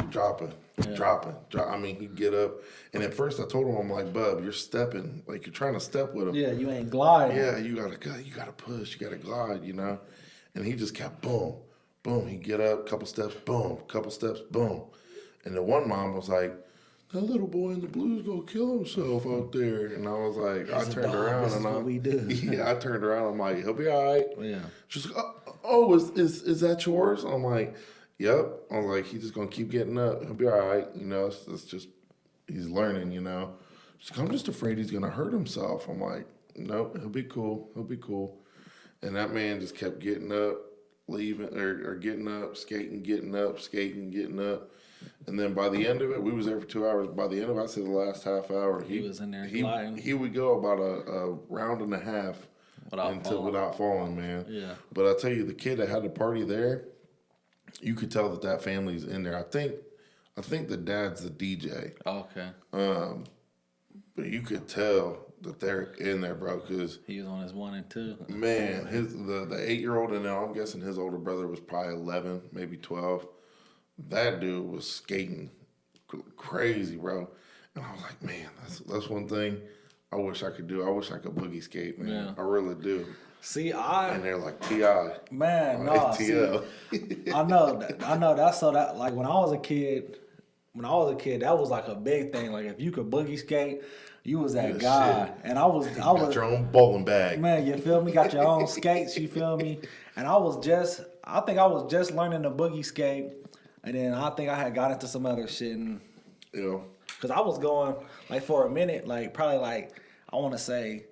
dropping. I mean, he'd get up, and at first I told him, I'm like, Bub, you're stepping, like you're trying to step with him. Yeah, you ain't gliding. Yeah, you gotta push, you gotta glide, you know. And he just kept boom, boom. He'd get up, couple steps, boom, couple steps, boom. And the one mom was like, that little boy in the blue's gonna kill himself out there. And I was like, I turned around and I turned around. I'm like, he'll be all right. Yeah. She's like, oh, is that yours? I'm like, yep. I was like, he's just gonna keep getting up. He'll be all right. You know, it's just he's learning. You know. She's like, I'm just afraid he's gonna hurt himself. I'm like, nope, he'll be cool. He'll be cool. And that man just kept getting up, leaving or getting up, skating, getting up, skating, getting up. And then by the end of it, we was there for 2 hours. By the end of it, I said the last half hour, he was in there he would go about a round and a half without falling, man. Yeah. But I tell you, the kid that had the party there, you could tell that family's in there. I think the dad's the DJ. Okay. But you could tell that they're in there, bro, because he was on his 1 and 2. Man, the 8-year-old, and now I'm guessing his older brother was probably 11, maybe 12. That dude was skating crazy, bro. And I was like, man, that's one thing I wish I could do. I wish I could boogie skate, man. Yeah. I really do. See, and they're like T.I. Man, no, TL. See, I know. That's so that like when I was a kid, that was like a big thing. Like if you could boogie skate, you was that guy. Shit. And I was got your own bowling bag. Man, you feel me? Got your own skates, you feel me? And I think I was just learning the boogie skate. And then I think I had got into some other shit. And, yeah. Because I was going, like, for a minute, like, probably, like, I want to say,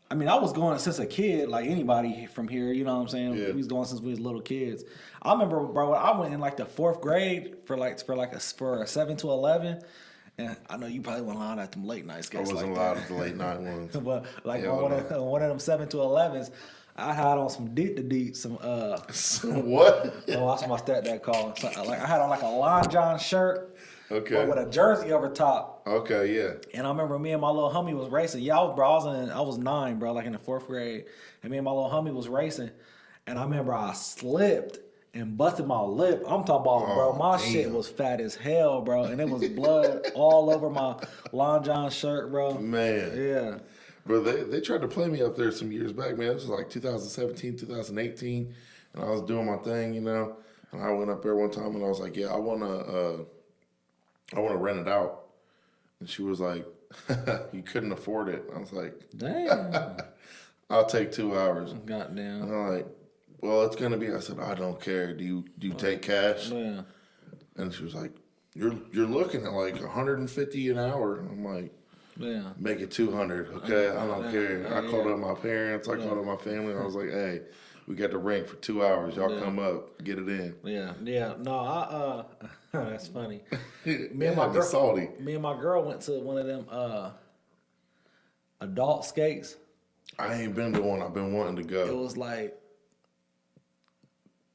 I mean, I was going since a kid, like anybody from here, you know what I'm saying? Yeah. We was going since we was little kids. I remember, bro, I went in, like, the 4th grade for a 7 to 11. And I know you probably wasn't allowed at them late night skates. I wasn't allowed at the late night ones. But, like, one of them 7 to 11s, I had on some some what? Oh, that's my stepdad called. So, like I had on like a Lon John shirt, okay, but with a jersey over top. Okay, yeah. And I remember me and my little homie was racing. Yeah, I was 9, bro, like in the 4th grade. And me and my little homie was racing, and I remember I slipped and busted my lip. I'm talking about, bro, my shit was fat as hell, bro, and it was blood all over my Lon John shirt, bro. Man, yeah. Bro, they tried to play me up there some years back, man. This was like 2017, 2018, and I was doing my thing, you know. And I went up there one time and I was like, "Yeah, I wanna rent it out." And she was like, "You couldn't afford it." I was like, "Damn, I'll take 2 hours." Goddamn. And I'm like, "Well, it's gonna be." I said, "I don't care. Do you take cash?" Yeah. And she was like, "You're looking at like $150 an hour." And I'm like, yeah. Make it 200, okay? I don't care. I called up my parents. I called up my family. And I was like, hey, we got the rink for 2 hours. Y'all come up, get it in. Yeah. No, that's funny. Me and my girl went to one of them adult skates. I ain't been to one. I've been wanting to go. It was like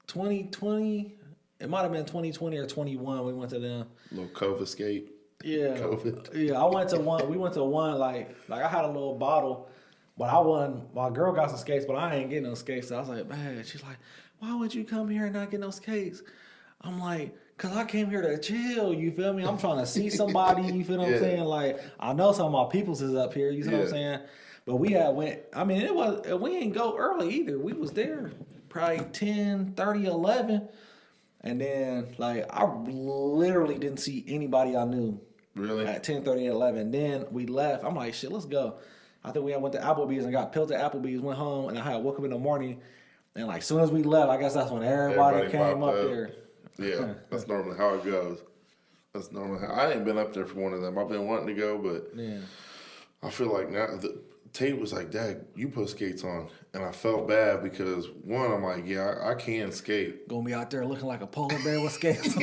2020. It might have been 2020 or 21. We went to them. Little COVID skate. Yeah. COVID. Yeah, I went to one. We went to one like I had a little bottle, but I won. My girl got some skates, but I ain't getting no skates. So I was like, man. She's like, why would you come here and not get no skates? I'm like, cause I came here to chill. You feel me? I'm trying to see somebody. You feel what I'm saying? Like I know some of my peoples is up here. You see what I'm saying? But we went. I mean, we didn't go early either. We was there probably 10, 30, 11. And then, like, I literally didn't see anybody I knew. Really? At 10, 30, and 11. Then we left. I'm like, shit, let's go. I think we went to Applebee's and got pilled at Applebee's, went home, and I had woke up in the morning. And, like, as soon as we left, I guess that's when everybody came up there. Yeah, that's normally how it goes. I ain't been up there for one of them. I've been wanting to go, but I feel like now Tate was like, Dad, you put skates on. And I felt bad because, one, I'm like, yeah, I can skate. Gonna be out there looking like a polar bear with skates.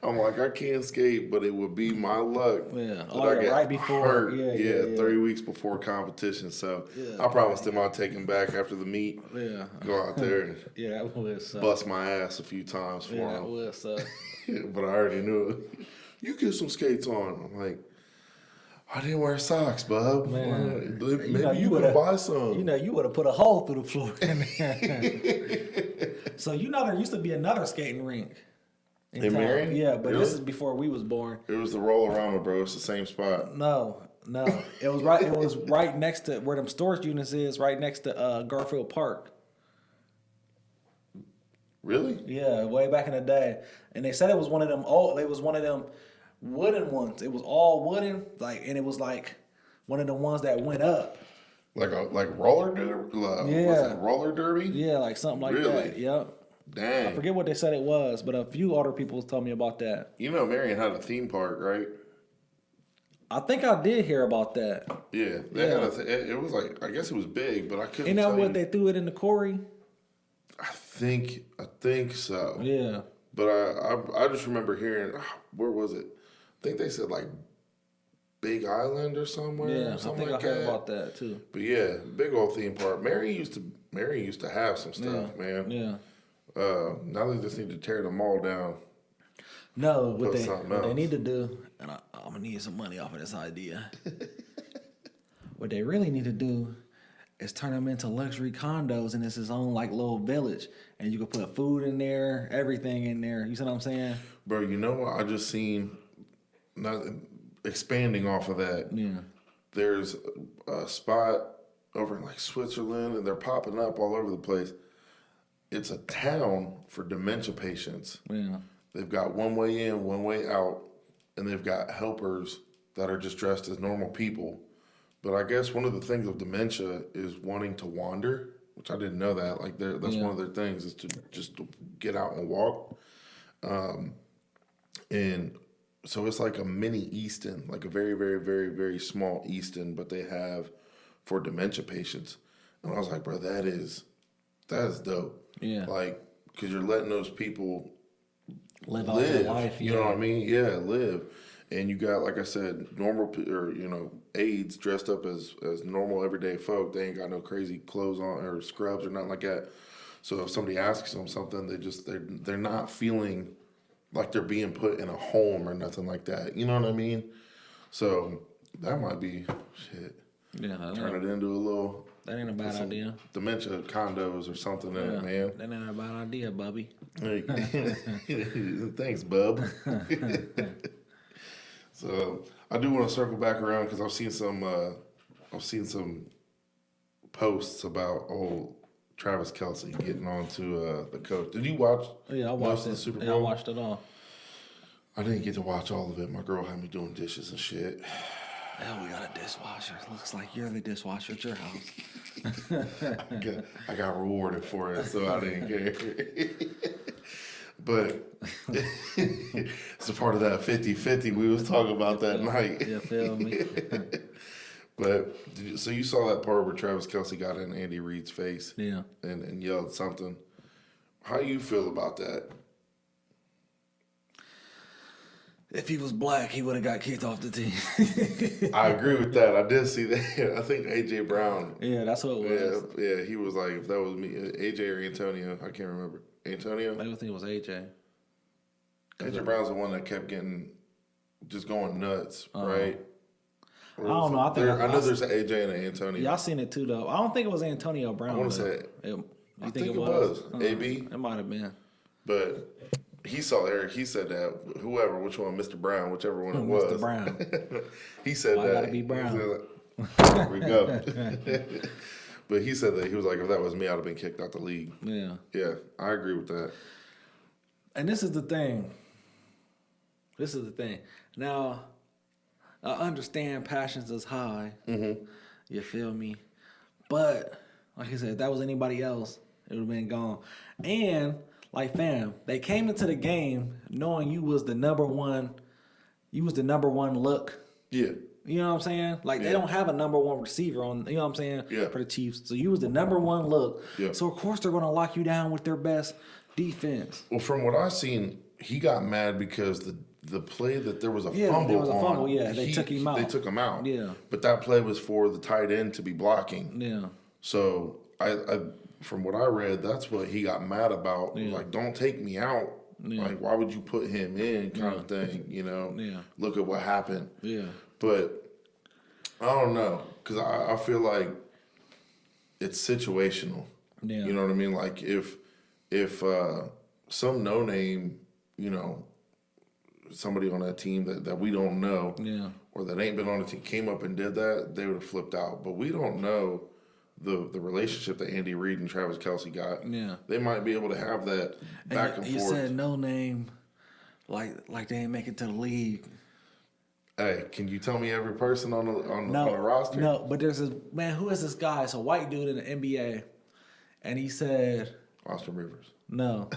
I'm like, I can skate, but it would be my luck. Yeah, right before. Hurt. Yeah, 3 weeks before competition. So I promised him I'd take him back after the meet. Yeah. Go out there and that would suck. Bust my ass a few times for him. That would suck. But I already knew it. You get some skates on. I'm like, I didn't wear socks, bub. Man, Maybe you could buy some. You would have put a hole through the floor in there. So there used to be another skating rink in town. Marion? Yeah, but Really? this is before we was born. It was the Roll-A-Rama, bro. It's the same spot. No. It was right. It was right next to where them storage units is. Right next to Garfield Park. Really? Yeah, way back in the day, and they said it was one of them old. It was one of them wooden ones. It was all wooden, and it was like one of the ones that went up. Like roller derby? Was it roller derby? Yeah, like something like that. Yep. Dang. I forget what they said it was, but a few older people told me about that. Marion had a theme park, right? I think I did hear about that. Yeah, they had it was like, I guess it was big, but I couldn't. Ain't that what they threw it in the quarry? I think so. Yeah. But I just remember hearing, where was it? I think they said like Big Island or somewhere. Yeah, or something I think I heard about that too. But yeah, big old theme park. Marion used to have some stuff, man. Yeah. Now they just need to tear them all down. No, what they need to do, and I'm gonna need some money off of this idea. What they really need to do is turn them into luxury condos, and it's his own like little village, and you can put food in there, everything in there. You see what I'm saying? Bro, you know what I just seen? Not expanding off of that. Yeah. There's a spot over in like Switzerland, and they're popping up all over the place. It's a town for dementia patients. Yeah. They've got one way in, one way out, and they've got helpers that are just dressed as normal people. But I guess one of the things of dementia is wanting to wander, which I didn't know that. Like that's one of their things is to just to get out and walk. And so it's like a mini Easton, like a very, very, very, very small Easton, but they have for dementia patients. And I was like, bro, that is dope. Yeah. Like, because you're letting those people live out their life. You know what I mean? Yeah, live. And you got, like I said, normal or aides dressed up as normal everyday folk. They ain't got no crazy clothes on or scrubs or nothing like that. So if somebody asks them something, they're not feeling like they're being put in a home or nothing like that. You know what I mean? So that might be shit. Yeah, turn it into a little. That ain't a bad idea. Dementia condos or something in it, man. That ain't a bad idea, Bubby. Hey. Thanks, bub. So I do want to circle back around because I've seen some posts about Travis Kelce getting on to the coach. Did you watch? Yeah, I watched the Super Bowl. Yeah, I watched it all. I didn't get to watch all of it. My girl had me doing dishes and shit. Well, we got a dishwasher. Looks like you're the dishwasher at your house. I got rewarded for it, so I didn't care. But it's a part of that 50-50 we was talking about that night. You feel me? But so you saw that part where Travis Kelce got in Andy Reid's face, and yelled something. How you feel about that? If he was black, he would have got kicked off the team. I agree with that. I did see that. I think AJ Brown. Yeah, that's what it was. Yeah, he was like, if that was me, AJ or Antonio, I can't remember. Antonio? I don't think it was AJ. AJ Brown's the one that kept just going nuts, right? I don't know. I know there's an AJ and an Antonio. Yeah, I seen it too, though. I don't think it was Antonio Brown. I want to say you think it was? AB? It might have been. But he saw Eric. He said that which one, Mr. Brown, whichever one it was. Mr. Brown. He said that. Gotta be Brown. There we go. But he said that he was like, if that was me, I'd have been kicked out the league. Yeah. Yeah, I agree with that. And this is the thing. Now, I understand passions is high. Mm-hmm. You feel me? But, like I said, if that was anybody else, it would have been gone. And, like, fam, they came into the game knowing you was the number one look. Yeah. You know what I'm saying? Like, they don't have a number one receiver on, you know what I'm saying? Yeah. For the Chiefs. So you was the number one look. Yeah. So, of course, they're going to lock you down with their best defense. Well, from what I've seen, he got mad because the play that there was a fumble there was a fumble, they took him out. They took him out. Yeah. But that play was for the tight end to be blocking. Yeah. So, I from what I read, that's what he got mad about. Yeah. Like, don't take me out. Yeah. Like, why would you put him in kind of thing, you know? Yeah. Look at what happened. Yeah. But I don't know, because I feel like it's situational. Yeah. You know what I mean? Like if some no name, you know, somebody on that team that we don't know, or that ain't been on the team came up and did that, they would have flipped out. But we don't know the relationship that Andy Reid and Travis Kelce got. Yeah. They might be able to have that back and forth. You said no name, like they ain't make it to the league. Hey, can you tell me every person on the roster? No, but there's who is this guy? It's a white dude in the NBA, and he said Austin Rivers. No,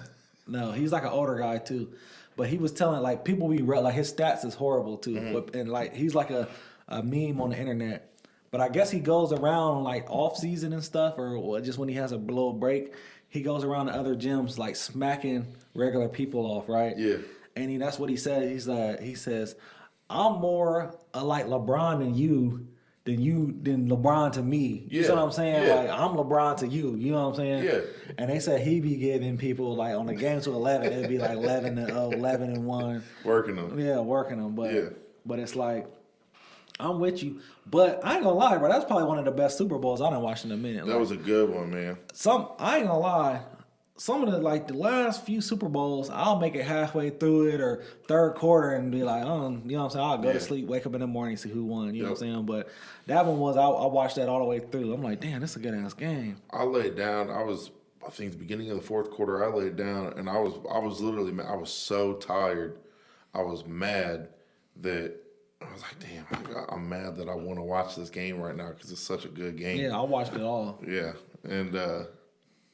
he's like an older guy too, but he was telling like people like his stats is horrible too, but, and like he's like a meme on the internet. But I guess he goes around like off season and stuff, or just when he has a little break, he goes around to other gyms like smacking regular people off, right? Yeah. And that's what he said. He says, "I'm more like LeBron than LeBron to me." You know what I'm saying? Yeah. Like I'm LeBron to you. You know what I'm saying? Yeah. And they said he be giving people like on the game to 11, it'd be like 11 and 1. Working them. Yeah, working them. But it's like, I'm with you. But I ain't gonna lie, bro. That's probably one of the best Super Bowls I done watched in a minute. That was a good one, man. I ain't gonna lie. Some of the last few Super Bowls, I'll make it halfway through it or third quarter and be like, you know what I'm saying? I'll go to sleep, wake up in the morning, see who won. You know what I'm saying? But that one was, I watched that all the way through. I'm like, damn, this is a good ass game. I laid down. I think the beginning of the fourth quarter, I laid down and I was literally, I was so tired. I was mad that I was like, damn, I'm mad that I want to watch this game right now because it's such a good game. Yeah, I watched it all. Yeah, and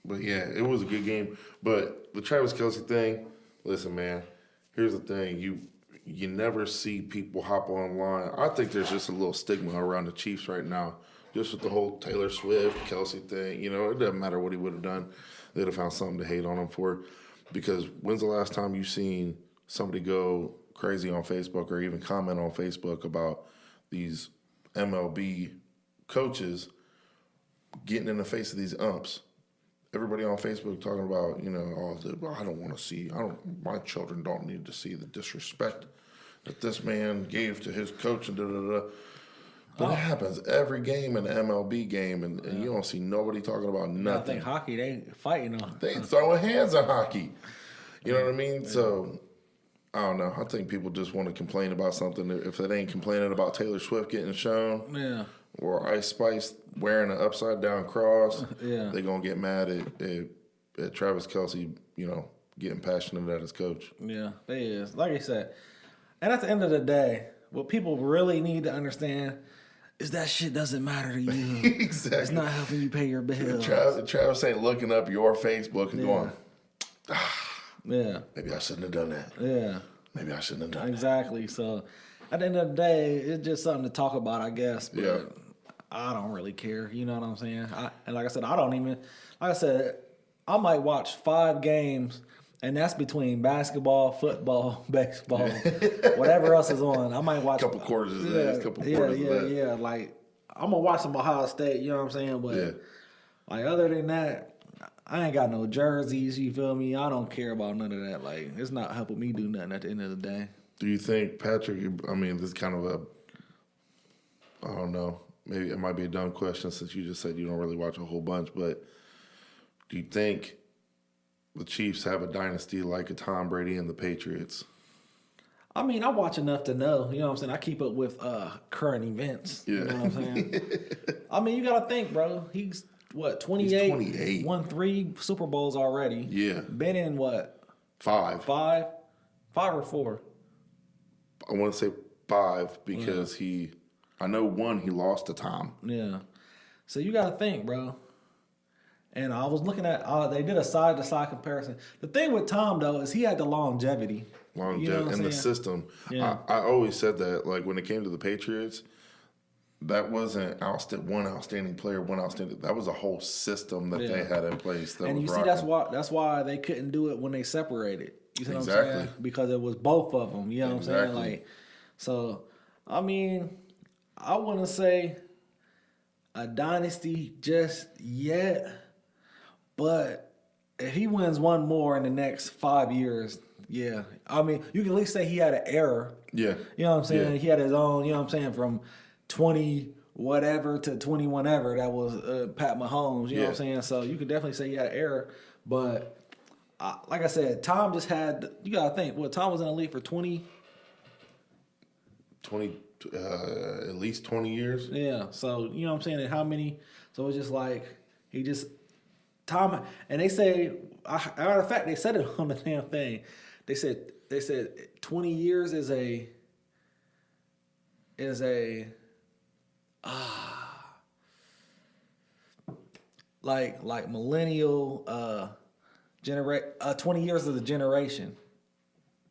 but yeah, it was a good game. But the Travis Kelce thing, listen, man. Here's the thing: you never see people hop online. I think there's just a little stigma around the Chiefs right now, just with the whole Taylor Swift Kelce thing. You know, it doesn't matter what he would have done; they'd have found something to hate on him for. Because when's the last time you've seen somebody go crazy on Facebook or even comment on Facebook about these MLB coaches getting in the face of these umps? Everybody on Facebook talking about, you know, I don't want to see, my children don't need to see the disrespect that this man gave to his coach and da-da-da. But it happens every game in the MLB game, and you don't see nobody talking about nothing. I think hockey, they fighting on. They throwing hands in hockey. You know what I mean? So, I don't know. I think people just want to complain about something. If they ain't complaining about Taylor Swift getting shown, or Ice Spice wearing an upside down cross, they're gonna get mad at Travis Kelce, you know, getting passionate at his coach. Yeah, they is. Like I said, and at the end of the day, what people really need to understand is that shit doesn't matter to you. Exactly. It's not helping you pay your bills. Travis ain't looking up your Facebook and going, maybe I shouldn't have done that. Yeah. Maybe I shouldn't have done that. Exactly. So at the end of the day, it's just something to talk about, I guess. But I don't really care. You know what I'm saying? And like I said, I might watch 5 games, and that's between basketball, football, baseball, whatever else is on. I might watch a couple quarters of that. Yeah. Like, I'm going to watch some Ohio State, you know what I'm saying? But like, other than that, I ain't got no jerseys, you feel me? I don't care about none of that. Like, it's not helping me do nothing at the end of the day. Do you think, Patrick, I mean, this is kind of I don't know, maybe it might be a dumb question since you just said you don't really watch a whole bunch, but do you think the Chiefs have a dynasty like a Tom Brady and the Patriots? I mean, I watch enough to know, you know what I'm saying? I keep up with current events, you know what I'm saying? I mean, you got to think, bro. He's, 28? He's 28. Won 3 Super Bowls already. Yeah. Been in what? 5. 5? 5 or 4? I want to say 5 because I know 1 he lost to Tom. Yeah. So you got to think, bro. And I was looking at, they did a side-to-side comparison. The thing with Tom, though, is he had the longevity. You know in the system. Yeah. I always said that, like, when it came to the Patriots, that wasn't one outstanding player, one outstanding. That was a whole system that they had in place. And you see, that's why they couldn't do it when they separated. You see what I'm saying? Because it was both of them. You know what I'm saying? Like, so, I mean, I wouldn't say a dynasty just yet, but if he wins one more in the next 5 years, yeah. I mean, you can at least say he had an era. Yeah. You know what I'm saying? Yeah. He had his own, you know what I'm saying, from 20 whatever to 20 whatever that was Pat Mahomes. You know what I'm saying? So you could definitely say he had an error. But like I said, Tom just had, you got to think, Tom was in the league for 20, at least 20 years. Yeah. So, you know what I'm saying? And how many? So it's just like, Tom, and they say, matter of fact, they said it on the damn thing. They said 20 years is a like millennial 20 years is a generation.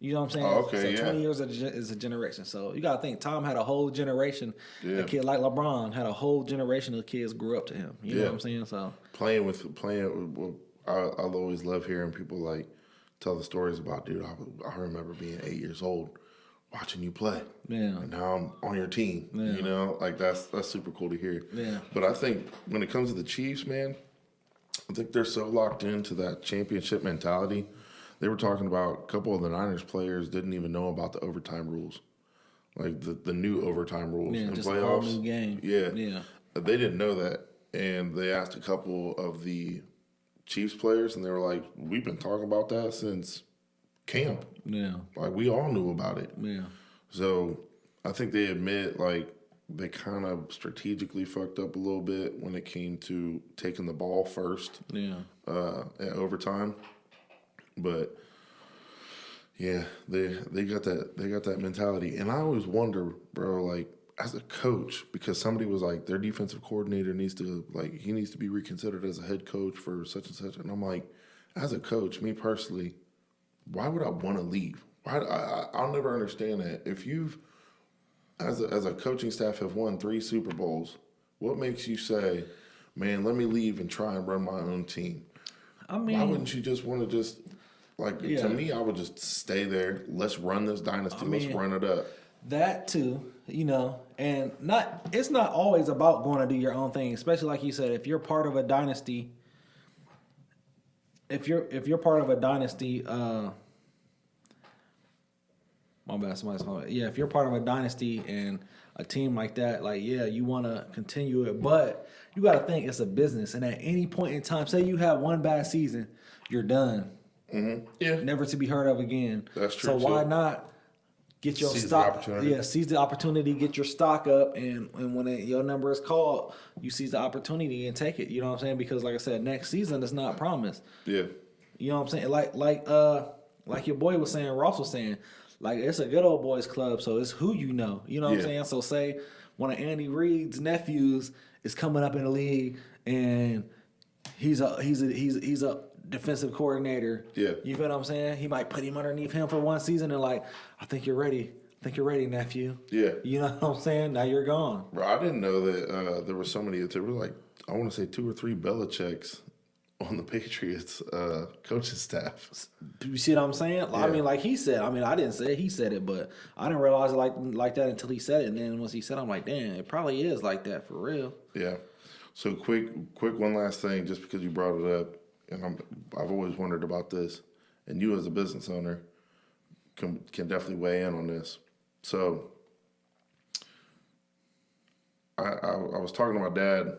You know what I'm saying? Oh, okay, so 20 years is a generation. So you got to think, Tom had a whole generation. Yeah. A kid like LeBron had a whole generation of kids grew up to him. You know what I'm saying? So playing with I'll always love hearing people like tell the stories about, dude, I remember being 8 years old watching you play. Yeah. And now I'm on your team. Yeah. You know, like that's super cool to hear. Yeah. But I think when it comes to the Chiefs, man, I think they're so locked into that championship mentality. They were talking about a couple of the Niners players didn't even know about the overtime rules, like the new overtime rules in just playoffs. A whole new game. Yeah. They didn't know that, and they asked a couple of the Chiefs players, and they were like, "We've been talking about that since camp. Yeah, like we all knew about it. Yeah." So I think they admit like they kind of strategically fucked up a little bit when it came to taking the ball first. Yeah. At overtime. But yeah, they got that mentality, and I always wonder, bro, like as a coach, because somebody was like their defensive coordinator needs to be reconsidered as a head coach for such and such, and I'm like, as a coach, me personally, why would I want to leave? I'll never understand that. If you've as a coaching staff have won 3 Super Bowls, what makes you say, man, let me leave and try and run my own team? I mean, why wouldn't you just want to just to me, I would just stay there. Let's run this dynasty. Let's run it up. That too, you know, and it's not always about going to do your own thing, especially like you said, if you're part of a dynasty. If you're part of a dynasty, my bad, somebody's calling. Yeah, if you're part of a dynasty and a team like that, like you want to continue it, but you got to think it's a business, and at any point in time, say you have one bad season, you're done. Mm-hmm. Yeah, never to be heard of again. That's true. So why not get your stock? Seize the opportunity, get your stock up, and when your number is called, you seize the opportunity and take it. You know what I'm saying? Because like I said, next season is not promised. Yeah, you know what I'm saying? Like your boy was saying, Ross was saying, like it's a good old boys club, so it's who you know. You know what I'm saying? So say one of Andy Reid's nephews is coming up in the league, and he's a defensive coordinator. Yeah. You feel what I'm saying? He might put him underneath him for one season and like, I think you're ready. Nephew. Yeah. You know what I'm saying? Now you're gone. Bro, I didn't know that there were so many. There were like, I want to say 2 or 3 Belichicks on the Patriots coaching staff. Do you see what I'm saying? Yeah. I mean, like he said, I didn't say it, he said it, but I didn't realize it like that until he said it. And then once he said it, I'm like, damn, it probably is like that for real. Yeah. So quick one last thing, just because you brought it up. And I've always wondered about this, and you as a business owner can definitely weigh in on this. So I was talking to my dad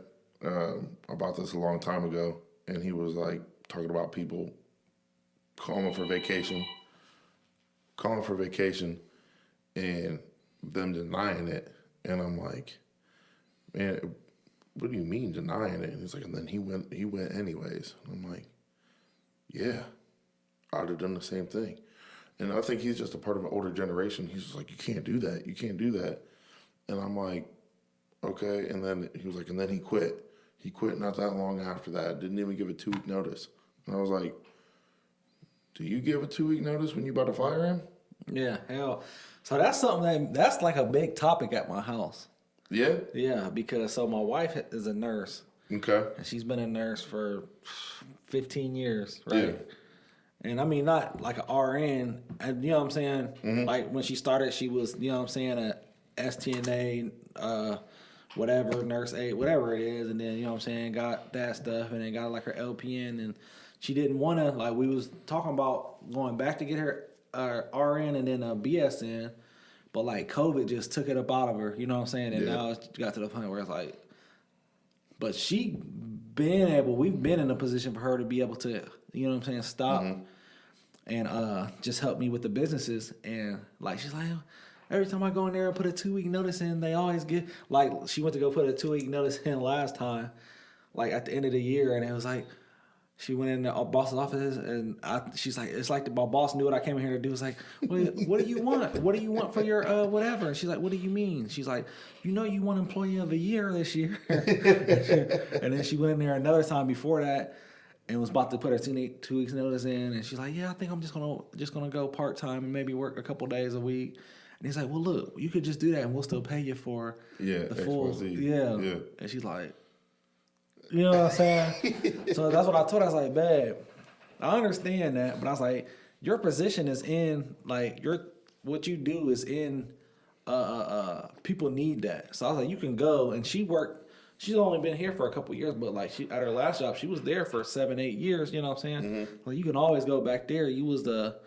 about this a long time ago, and he was like talking about people calling for vacation, and them denying it. And I'm like, man, what do you mean denying it? And he's like, and then he went anyways. And I'm like, yeah, I'd have done the same thing. And I think he's just a part of an older generation. He's just like, you can't do that. And I'm like, okay. And then he was like, and then he quit. He quit not that long after that. Didn't even give a 2-week notice. And I was like, do you give a 2-week notice when you about to fire him? Yeah, hell. So that's something that's like a big topic at my house. Yeah? Yeah, because my wife is a nurse. Okay. And she's been a nurse for 15 years, right? Yeah. And I mean, not like an RN, and you know what I'm saying? Mm-hmm. Like when she started, she was, you know what I'm saying, a STNA, whatever, nurse aide, whatever it is. And then, you know what I'm saying, got that stuff and then got like her LPN. And she didn't want to, like we was talking about going back to get her RN and then a BSN. But like COVID just took it up out of her, you know what I'm saying? And Yeah. now it got to the point where it's like, but we've been in a position for her to be able to, you know what I'm saying, stop and just help me with the businesses. And like, she's like, every time I go in there and put a 2-week notice in, they always get, like, she went to go put a 2-week notice in last time, like at the end of the year. And it was like, she went in the boss's office and she's like, it's like my boss knew what I came in here to do. It's like, what do you want? What do you want for your whatever? And she's like, what do you mean? She's like, you won Employee of the Year this year. And then she went in there another time before that and was about to put her 2 weeks notice in. And she's like, yeah, I think I'm just gonna go part time and maybe work a couple days a week. And he's like, well, look, you could just do that and we'll still pay you for the full. XYZ. Yeah. And she's like, you know what I'm saying? So that's what I told her. I was like, babe, I understand that, but I was like, your position is in, like, what you do is in, people need that. So I was like, you can go. And she's only been here for a couple years, but like at her last job, she was there for 7-8 years, you know what I'm saying? Mm-hmm. Like, you can always go back there. You was the,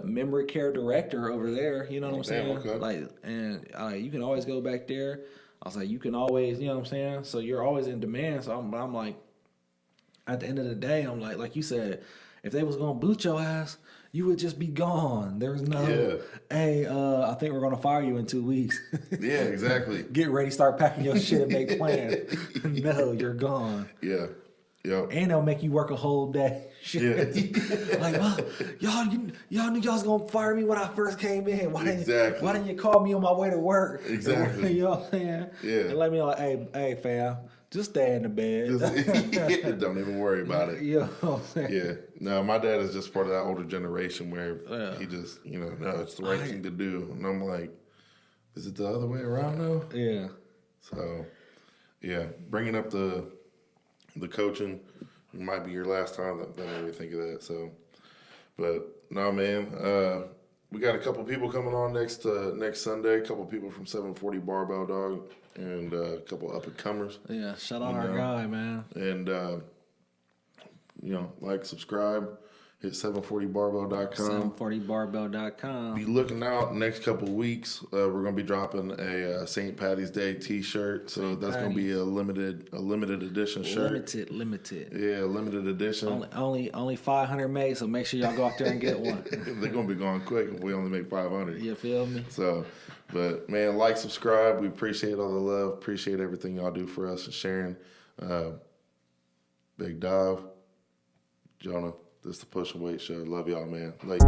memory care director over there, you know what I'm saying? Okay. Like, and you can always go back there. I was like, you can always, you know what I'm saying? So you're always in demand. So I'm like, at the end of the day, I'm like you said, if they was going to boot your ass, you would just be gone. There's no, hey, I think we're going to fire you in 2 weeks. Yeah, exactly. Get ready, start packing your shit and make plans. No, you're gone. Yeah. Yep. And they'll make you work a whole day. Yeah. Like, well, y'all knew y'all was gonna fire me when I first came in. Why didn't you call me on my way to work? Exactly. You know what I'm saying? Yeah. And let me like, hey, fam, just stay in the bed. Don't even worry about it. You know what I'm saying? Yeah. No, my dad is just part of that older generation where he just, no, it's the right thing to do. And I'm like, is it the other way around though? Yeah. So, yeah, bringing up the coaching might be your last time. That made me think of that. So, but no, man, we got a couple people coming on next Sunday. A couple people from 740 Barbell Dog and a couple up and comers. Yeah, shout out our guy, man. And like, subscribe. Hit 740barbell.com. 740barbell.com. Be looking out next couple of weeks. We're gonna be dropping a St. Patty's Day T-shirt, so that's gonna be a limited edition shirt. Limited. Yeah, limited edition. Only 500 made, so make sure y'all go out there and get one. They're gonna be going quick if we only make 500. You feel me? So, but man, like, subscribe. We appreciate all the love. Appreciate everything y'all do for us and sharing. Big Dav, Jonah. This is the Push and Wait Show. Love y'all, man. Later.